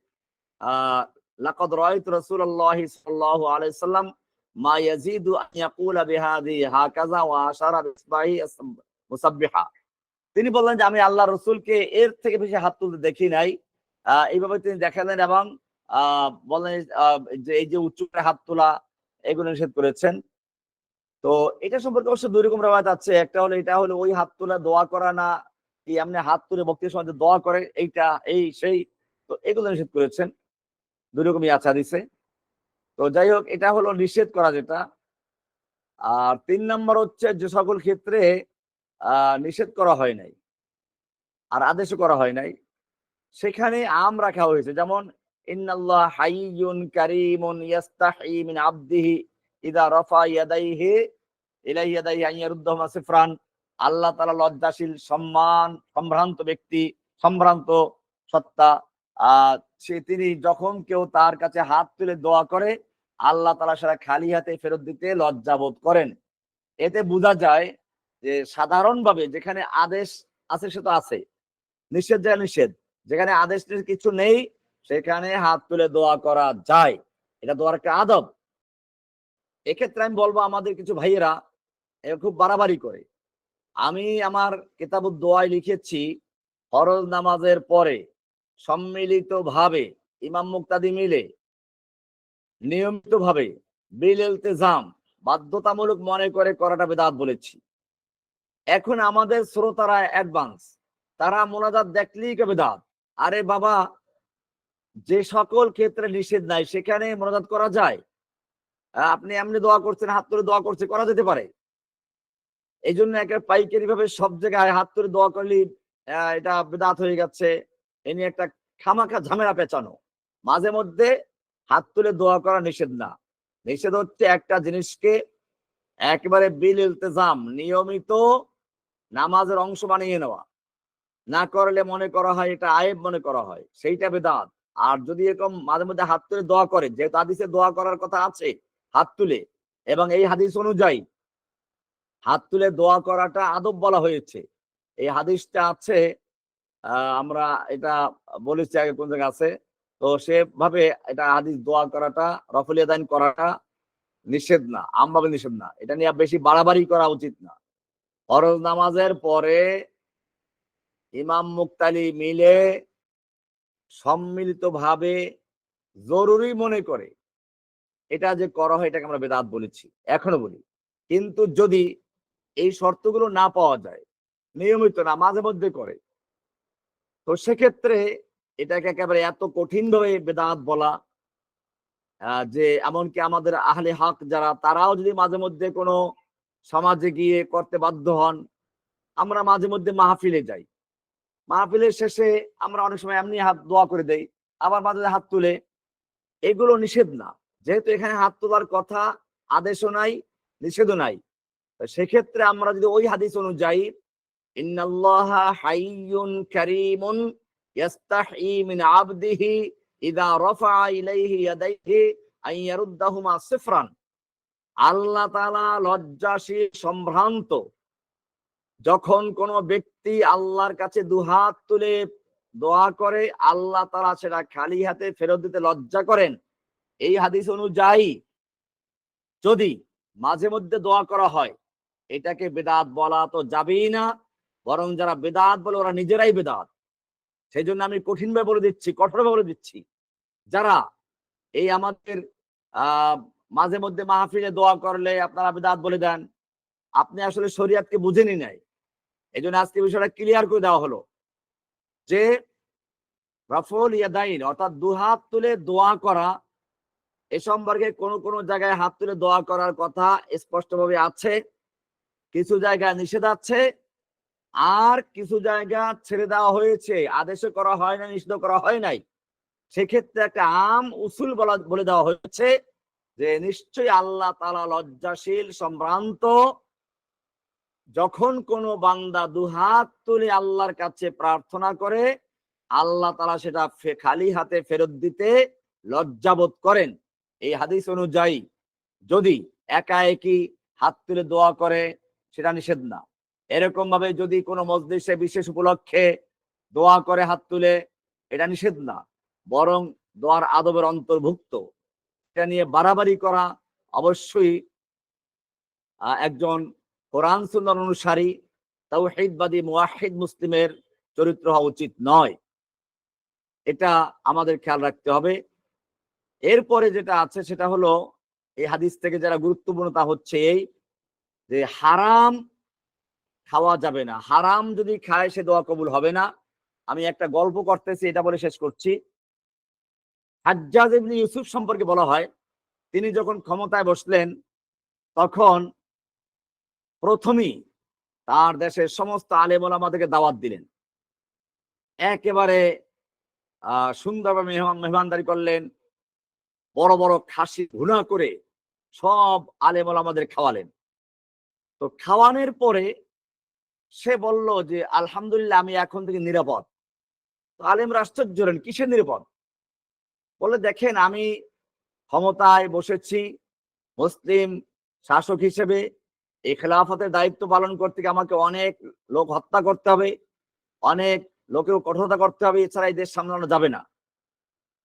লাকাদ রাআইতু রাসূলুল্লাহি সাল্লাল্লাহু আলাইহি ওয়াসাল্লাম মা ইয়াজিদু আন ইয়াকুলা বিহাযিহি হাকাযা ওয়া আশারা বিসবাহি মুসাব্বিহা। তিনি বললেন যে আমি আল্লাহ রাসূলকে এর থেকে বেশি হাত তুলতে দেখি নাই। এইভাবে তিনি দেখালেন এবং বলেন যে এই যে উচ্চ করে হাত তোলা এগুলো নিষেধ করেছেন। তো এটা সম্পর্কে অবশ্য দুই রকম রওয়ায়াত আছে। একটা হলো এটা হলো ওই হাত তোলা দোয়া করা না, কি এমনি হাত তুলে বক্তৃতার সময় দোয়া করে এইটা এই সেই, তো এগুলো নিষেধ করেছেন। দুই রকমই আছে হাদিসে। তো যাই হোক, এটা হলো নিষেধ করা যেটা। আর ৩ নম্বর হচ্ছে যে সকল ক্ষেত্রে নিষেধ করা হয় নাই আর আদেশও করা হয় নাই, সেখানে আম রাখা হয়েছে। যেমন ইন্নাল্লাহ হাইয়ুন কারীমুন ইয়াস্তাহি মিন আবদিহি ইযা রাফা ইয়াদাইহি ইলাইহি ইয়াদাইহি আন ইয়ারুদ্দাহুমা সিফরান। আল্লাহ তাআলা লজ্জাশীল, সম্ভ্রান্ত ব্যক্তি, সম্ভ্রান্ত সত্তা। তিনি যখন কেউ তার কাছে হাত তুলে দোয়া করে, আল্লাহ তাআলা সেটা খালি হাতে ফেরত দিতে লজ্জাবোধ করেন। এতে বোঝা যায় যে সাধারণভাবে যেখানে আদেশ আছে সে তো আছে, নিষেধ যায় নিষেধ, যেখানে আদেশ কিছু নেই সেখানে হাত তুলে দোয়া করা যায়। এটা দোয়ার একটা আদব। এক্ষেত্রে আমি বলবো আমাদের কিছু ভাইয়েরা খুব বাড়াবাড়ি করে। আমি আমার কিতাবুদ দোয়ায় লিখেছি, ফরজ নামাজের পরে সম্মিলিতভাবে ইমাম মুক্তাদি মিলে নিয়মিতভাবে বিল ইলতিজাম বাধ্যতামূলক মনে করে করাটা বিদআত বলেছি। এখন আমাদের শ্রোতারা অ্যাডভান্স, তারা মোনাজাত দেখলেই কে বিদআত। আরে বাবা, যে সকল ক্ষেত্রে নিষেধ নাই সেখানে মোনাজাত করা যায়। আপনি এমনি দোয়া করছেন, হাত তুলে দোয়া করছে, করা যেতে পারে। এই জন্য একটা পাইকারি ভাবে সব জায়গায় হাত তুলে দোয়া করলে এটা বিদআত হয়ে গেছে, এ নিয়ে একটা খামাখা ঝামেলা পেঁচানো। মাঝে মধ্যে হাত তুলে দোয়া করা নিষেধ না। নিষেধ হচ্ছে একটা জিনিসকে একেবারে বিল ইলতিজাম নিয়মিত নামাজের অংশ বানিয়ে নেওয়া। না করলে মনে করা হয় এটা আয়েব মনে করা হয়, সেইটা বিদআত। আর যদি এরকম মাঝে মধ্যে হাত তুলে দোয়া করে, যেহেতু হাদিসে দোয়া করার কথা আছে হাত তুলে, এবং এই হাদিস অনুযায়ী হাত তুলে দোয়া করাটা আদব বলা হয়েছে। এই হাদিসটা আছে, আমরা এটা বলেছি আগে কোন জায়গায় আছে। তো সেভাবে এটা হাদিস দোয়া করাটা, রফুল ইয়াদাইন করাটা নিষেধ না, আমভাবে নিষেধ না। এটা নিয়ে বেশি বাড়াবাড়ি করা উচিত না। ফরজ নামাজের পরে ইমাম মুক্তালি মিলে সম্মিলিতভাবে জরুরি মনে করে এটা যে করা হয়, এটাকে আমরা বেদাত বলেছি, এখনো বলি। কিন্তু যদি এই শর্তগুলো না পাওয়া যায়, নিয়মিত না, মাঝে মধ্যে করে, তো সেক্ষেত্রে এটাকে একেবারে এত কঠিন ভাবে বেদাত বলা, যে এমনকি আমাদের আহলে হক যারা, তারাও যদি মাঝে মধ্যে কোনো সমাজে গিয়ে করতে বাধ্য হন। আমরা মাঝে মধ্যে মাহফিলে যাই, মাহফিলের শেষে আমরা অনেক সময় এমনি হাত দোয়া করে দেই, আবার মাঝে হাত তুলে, এগুলো নিষেধ না। যেহেতু এখানে হাত তোলার কথা, আদেশও নাই, নিষেধও নাই, সেক্ষেত্রে আমরা যদি ওই হাদিস অনুযায়ী ইন্নাল্লাহা হাইয়ুন কারীমুন ইয়াস্তাহি মিন আবদিহি ইযা রাফা ইলাইহি ইয়াদাইহি আন ইয়ারুদ্দাহুমা সিফরান, আল্লাহ তাআলা লজ্জাশীল, সম্ভ্রান্ত। যখন কোন ব্যক্তি আল্লাহর কাছে দুহাত তুলে দোয়া করে, আল্লাহ তাআলা সেটা খালি হাতে ফেরত দিতে লজ্জা করেন। এই হাদিস অনুযায়ী যদি মাঝে মধ্যে দোয়া করা হয়, এটাকে বেদাত বলা তো যাবেই না, বরং যারা বেদাত বলে ওরা নিজেরাই বেদাত। সেই জন্য আমি কঠিনভাবে বলে দিচ্ছি, কঠোরভাবে বলে দিচ্ছি, যারা এই আমাদের মাঝে মধ্যে মাহফিলে দোয়া করলে আপনারা বেদাত বলে দেন, আপনি আসলে শরিয়াতকে বুঝেনি নাই। এই জন্য আজকে বিষয়টা ক্লিয়ার করে দেওয়া হলো যে রাফুল ইয়াদাইন অর্থাৎ দুহাত তুলে দোয়া করা, এ সম্পর্কে কোন কোন জায়গায় হাত তুলে দোয়া করার কথা স্পষ্টভাবে আছে, কিছু জায়গায় নিষেধ আছে, আর কিছু জায়গা ছেড়ে দেওয়া হয়েছে, আদেশও করা হয় না, নিষিদ্ধ করা হয় নাই। সেক্ষেত্রে একটা আম উসুল বলে দেওয়া হয়েছে যে নিশ্চয়ই আল্লাহ তাআলা লজ্জাশীল, সম্ভ্রান্ত। যখন কোনো বান্দা দুহাত তুলে আল্লাহর কাছে প্রার্থনা করে, আল্লাহ তাআলা সেটা খালি হাতে ফেরত দিতে লজ্জাবোধ করেন। এই হাদিস অনুযায়ী যদি একাএকি হাত তুলে দোয়া করে, সেটা নিষেধ না। এরকম ভাবে যদি কোনো মজলিসে বিশেষ উপলক্ষে দোয়া করে হাত তুলে, এটা নিষেধ না, বরং দোয়ার আদবের অন্তর্ভুক্ত। এটা নিয়ে বাড়াবাড়ি করা অবশ্যই একজন কোরআন সুন্নাহর অনুসারী তাওহীদবাদী মুওয়াহহিদ মুসলিমের চরিত্র হওয়া উচিত নয়। এটা আমাদের খেয়াল রাখতে হবে। এরপরে যেটা আছে সেটা হলো এই হাদিস থেকে যারা গুরুত্বপূর্ণ তা হচ্ছে এই যে হারাম খাওয়া যাবে না। হারাম যদি খায় সে দোয়া কবুল হবে না। আমি একটা গল্প করতেছি, এটা বলে শেষ করছি। হাজ্জাজ ইবনে ইউসুফ সম্পর্কে বলা হয়, তিনি যখন ক্ষমতায় বসলেন তখন প্রথমেই তার দেশের সমস্ত আলেম ওলামাদেরকে দাওয়াত দিলেন। একেবারে সুন্দরভাবে মেহমানদারি করলেন। বড় বড় খাসি ভুনা করে সব আলেম ওলামাদের খাওয়ালেন। তো খাওয়ানোর পরে সে বলল যে আলহামদুলিল্লাহ আমি এখন থেকে নিরাপদ। তো আলেমরা আশ্চর্য হলেন, কিসের নিরাপদ? বলে দেখেন আমি ক্ষমতায় বসেছি, মুসলিম শাসক হিসেবে এই খেলাফতের দায়িত্ব পালন করতে গিয়ে আমাকে অনেক লোক হত্যা করতে হবে, অনেক লোকের কঠোরতা করতে হবে, এছাড়া এই দেশ সামলানো যাবে না।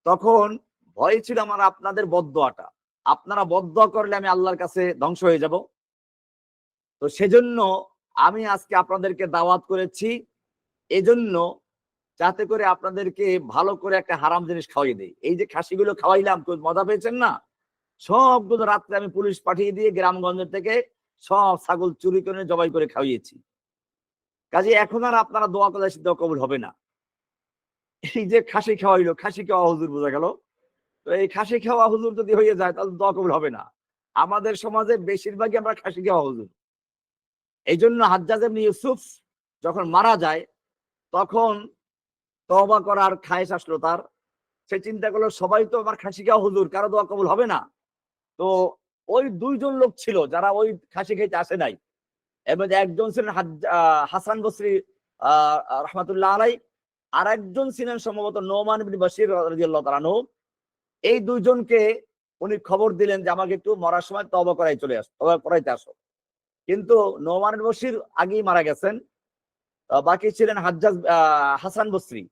তখন ভয় ছিল আমার আপনাদের বদদোয়াটা, আপনারা বদদোয়া করলে আমি আল্লাহর কাছে ধ্বংস হয়ে যাব। তো সেজন্য আমি আজকে আপনাদেরকে দাওয়াত করেছি, এজন্য যাতে করে আপনাদেরকে ভালো করে একটা হারাম জিনিস খাওয়াই দেই। এই যে খাসিগুলো খাওয়াইলাম, খুব মজা পেয়েছেন না? সবগুলো রাত্রে আমি পুলিশ পাঠিয়ে দিয়ে গ্রামগঞ্জ থেকে সব ছাগল চুরি করে জবাই করে খাওয়িয়েছি। কাজে এখন আর আপনারা দোয়া করলে দোয়া কবুল হবে না। এই যে খাসি খাওয়াইলো, খাসি খাওয়া হুজুর বোঝা গেল। তো এই খাসি খাওয়া হুজুর যদি হয়ে যায় তাহলে দোয়া কবুল হবে না। আমাদের সমাজে বেশিরভাগই আমরা খাসি খাওয়া হুজুর। এই জন্য হাজ্জাজ ইবনে ইউসুফ যখন মারা যায় তখন তওবা করার খায়েশ আসলো তার। সে চিন্তা করলো সবাই তো আমার খাসি খাওয়া হুজুর, কারো দোয়া কবুল হবে না। তো ওই দুইজন লোক ছিল যারা ওই খাসি খেতে আসে নাই। এর মধ্যে একজন ছিলেন হাসান বসরি রহমাতুল্লাহ আলাই, আর একজন ছিলেন সম্ভবত নোমান ইবনে বাশির রাদিয়াল্লাহু তাআলা আনহু। এই দুইজনকে উনি খবর দিলেন যে আমাকে একটু মরার সময় তওবা করাই চলে আসো, তওবা করাইতে আসো। কিন্তু নোমান ইবনে বাশির আগেই মারা গেছেন। বাকি ছিলেন হাসান বসরি।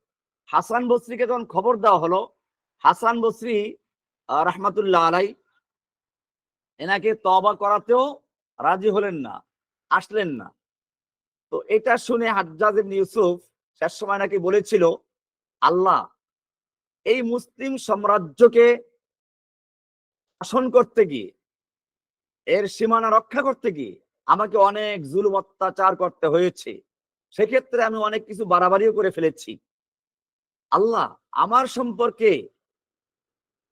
হাসান বসরিকে যখন খবর দেওয়া হলো, হাসান বসরি রহমাতুল্লাহ আলাই এনাকে তওবা করাতেও রাজি হলেন না, আসলেন না। তো এটা শুনে হাজ্জাজ ইবনে ইউসুফ শেষ সময় নাকি বলেছিল, আল্লাহ এই মুসলিম সাম্রাজ্যকে শাসন করতে গিয়ে, এর সীমানা রক্ষা করতে গিয়ে আমাকে অনেক জুলুম অত্যাচার করতে হয়েছে। সেক্ষেত্রে আমি অনেক কিছু বাড়াবাড়িও করে ফেলেছি। আল্লাহ আমার সম্পর্কে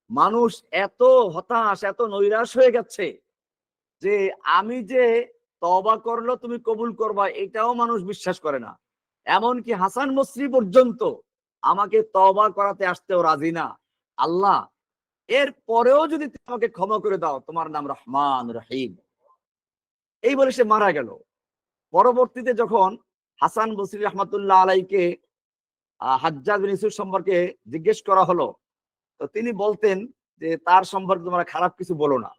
মানুষ এত হতাশ, এত নৈরাশ হয়ে গেছে যে আমি যে তওবা করলো তুমি কবুল করবা এটাও মানুষ বিশ্বাস করে না। এমনকি হাসান বসরি পর্যন্ত আমাকে তওবা করাতে আসতেও রাজি না। আল্লাহ এর পরেও যদি তুমি আমাকে ক্ষমা করে দাও, তোমার নাম রহমান রহিম। এই বলে সে মারা গেল। পরবর্তীতে যখন হাসান বসরি রহমাতুল্লাহ আলাইকে হাজ্জাজ বিন ইউসুফ সম্পর্কে জিজ্ঞেস করা হলো, তো তিনি বলতেন যে তার সম্পর্কে তোমরা খারাপ কিছু বলো না।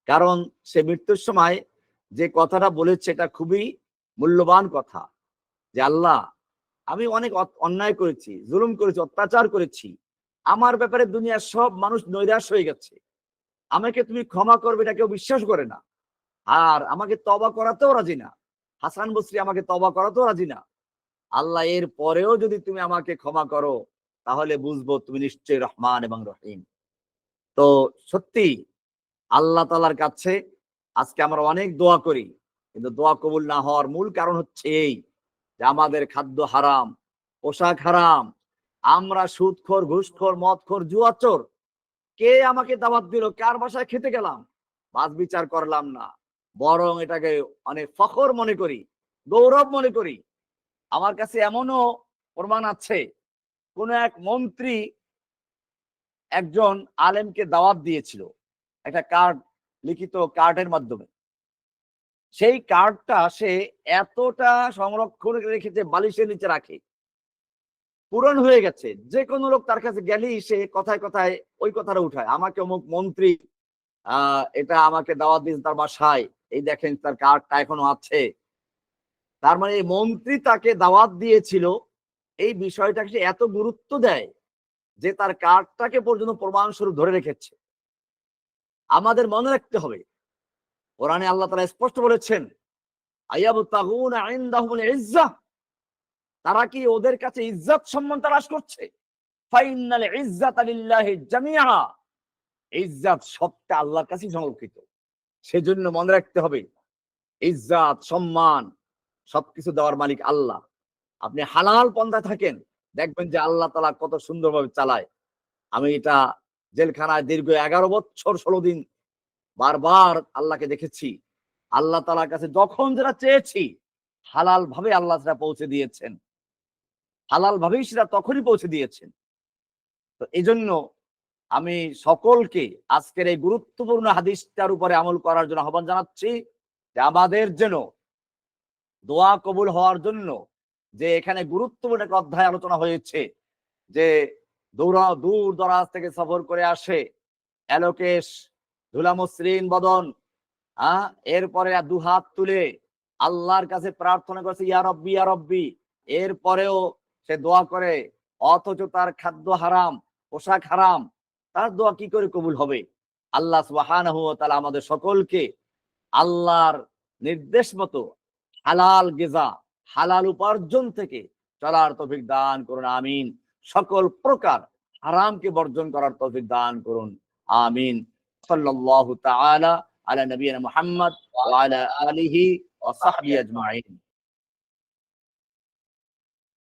কারণ সে মৃত্যুর সময় যে কথাটা বলেছে এটা খুবই মূল্যবান কথা, যে আল্লাহ আমি অনেক অন্যায় করেছি, জুলুম করেছি, অত্যাচার করেছি, আমার ব্যাপারে দুনিয়ার সব মানুষ নৈরাশ হয়ে গেছে, আমাকে তুমি ক্ষমা করবে এটা কেউ বিশ্বাস করে না, আর আমাকে তওবা করাতেও রাজি না। হাসান বসরি আমাকে তওবা করাতেও রাজি না। আল্লাহ এর পরেও যদি তুমি আমাকে ক্ষমা করো তাহলে বুঝবো তুমি নিশ্চয়ই রহমান এবং রহিম। তো সত্যি আল্লাহ তাআলার কাছে আজকে আমরা অনেক দোয়া করি, কিন্তু দোয়া কবুল না হওয়ার মূল কারণ হচ্ছে এই যে আমাদের খাদ্য হারাম, পোশাক হারাম, আমরা সুদখোর, ঘুষখোর, মদখোর, জুয়াচোর। কে আমাকে দাওয়াত দিল, কার বাসায় খেতে গেলাম, বাদ বিচার করলাম না, বরং এটাকে অনেক ফখর মনে করি, গৌরব মনে করি। আমার কাছে এমনও প্রমাণ আছে, কোন এক মন্ত্রী একজন আলেমকে দাওয়াত দিয়েছিল একটা কার্ড, লিখিত কার্ডের মাধ্যমে। সেই কার্ডটা সে এতটা সংরক্ষণ করে রেখেছে, বালিশের নিচে রাখে, পূরণ হয়ে গেছে। যে কোনো লোক তার কাছে গেলেই সে কথায় কথায় ওই কথাটা উঠায়, আমাকে অমুক মন্ত্রী এটা আমাকে দাওয়াত দিয়েছে তার বাসায়, এই দেখেন তার কার্ডটা এখনো আছে। তার মানে এই মন্ত্রী তাকে দাওয়াত দিয়েছিল, এই বিষয়টাকে সে এত গুরুত্ব দেয় যে তার কার্ডটাকে পর্যন্ত প্রমাণস্বরূপ ধরে রেখেছে। আমাদের মনে রাখতে হবে, কোরআনে আল্লাহ তাআলা স্পষ্ট বলেছেন, আয়াবতাগুনা ইনদাহুমুল ইজ্জাহ, তারা কি ওদের কাছে ইজ্জত সম্মান তালাশ করছে? ফাইনাল ইজ্জাতা লিল্লাহি জামিআ, ইজ্জত সবটা আল্লাহর কাছেই সংরক্ষিত। সেজন্য মনে রাখতে হবে ইজ্জত সম্মান সবকিছু দেওয়ার মালিক আল্লাহ। আপনি হালাল পন্থা থাকেন, দেখবেন যে আল্লাহ তাআলা কত সুন্দরভাবে চালায়। আমি এটা জেলখানায় দীর্ঘ 11 বছর 16 দিন বারবার আল্লাহকে দেখেছি। আল্লাহ তাআলার কাছে যখন যেটা চেয়েছি হালাল ভাবে আল্লাহ সেটা পৌঁছে দিয়েছেন, হালাল ভাবেই সেটা তখনই পৌঁছে দিয়েছেন। তো এজন্য আমি সকলকে আজকের এই গুরুত্বপূর্ণ হাদিসটার উপরে আমল করার জন্য আহ্বান জানাচ্ছি, যে আমাদের যেন দোয়া কবুল হওয়ার জন্য যে এখানে গুরুত্বপূর্ণ একটা অধ্যায় আলোচনা হয়েছে, যে দূর দরাজ থেকে সফর করে আসে এলোকেশ ধুলা মসৃণ বদন, এরপরে দুহাত তুলে আল্লাহর কাছে প্রার্থনা করছে ইয়া রব্বি ইয়া রব্বি, এরপরেও সে দোয়া করে, অথচ তার খাদ্য হারাম, পোশাক হারাম, তার দোয়া কি করে কবুল হবে? আল্লাহ সুবহানাহু ওয়া তাআলা আমাদের সকলকে আল্লাহর নির্দেশ মতো হালাল গিজা, হালাল উপার্জন থেকে চলার তৌফিক দান করুন, আমিন। সকল প্রকার হারামকে বর্জন করার তৌফিক দান করুন, আমিন। সাল্লাল্লাহু তাআলা আলা নবিয়িনা মুহাম্মদ ওয়া আলা আলিহি ওয়া সাহবিহি আজমাইন।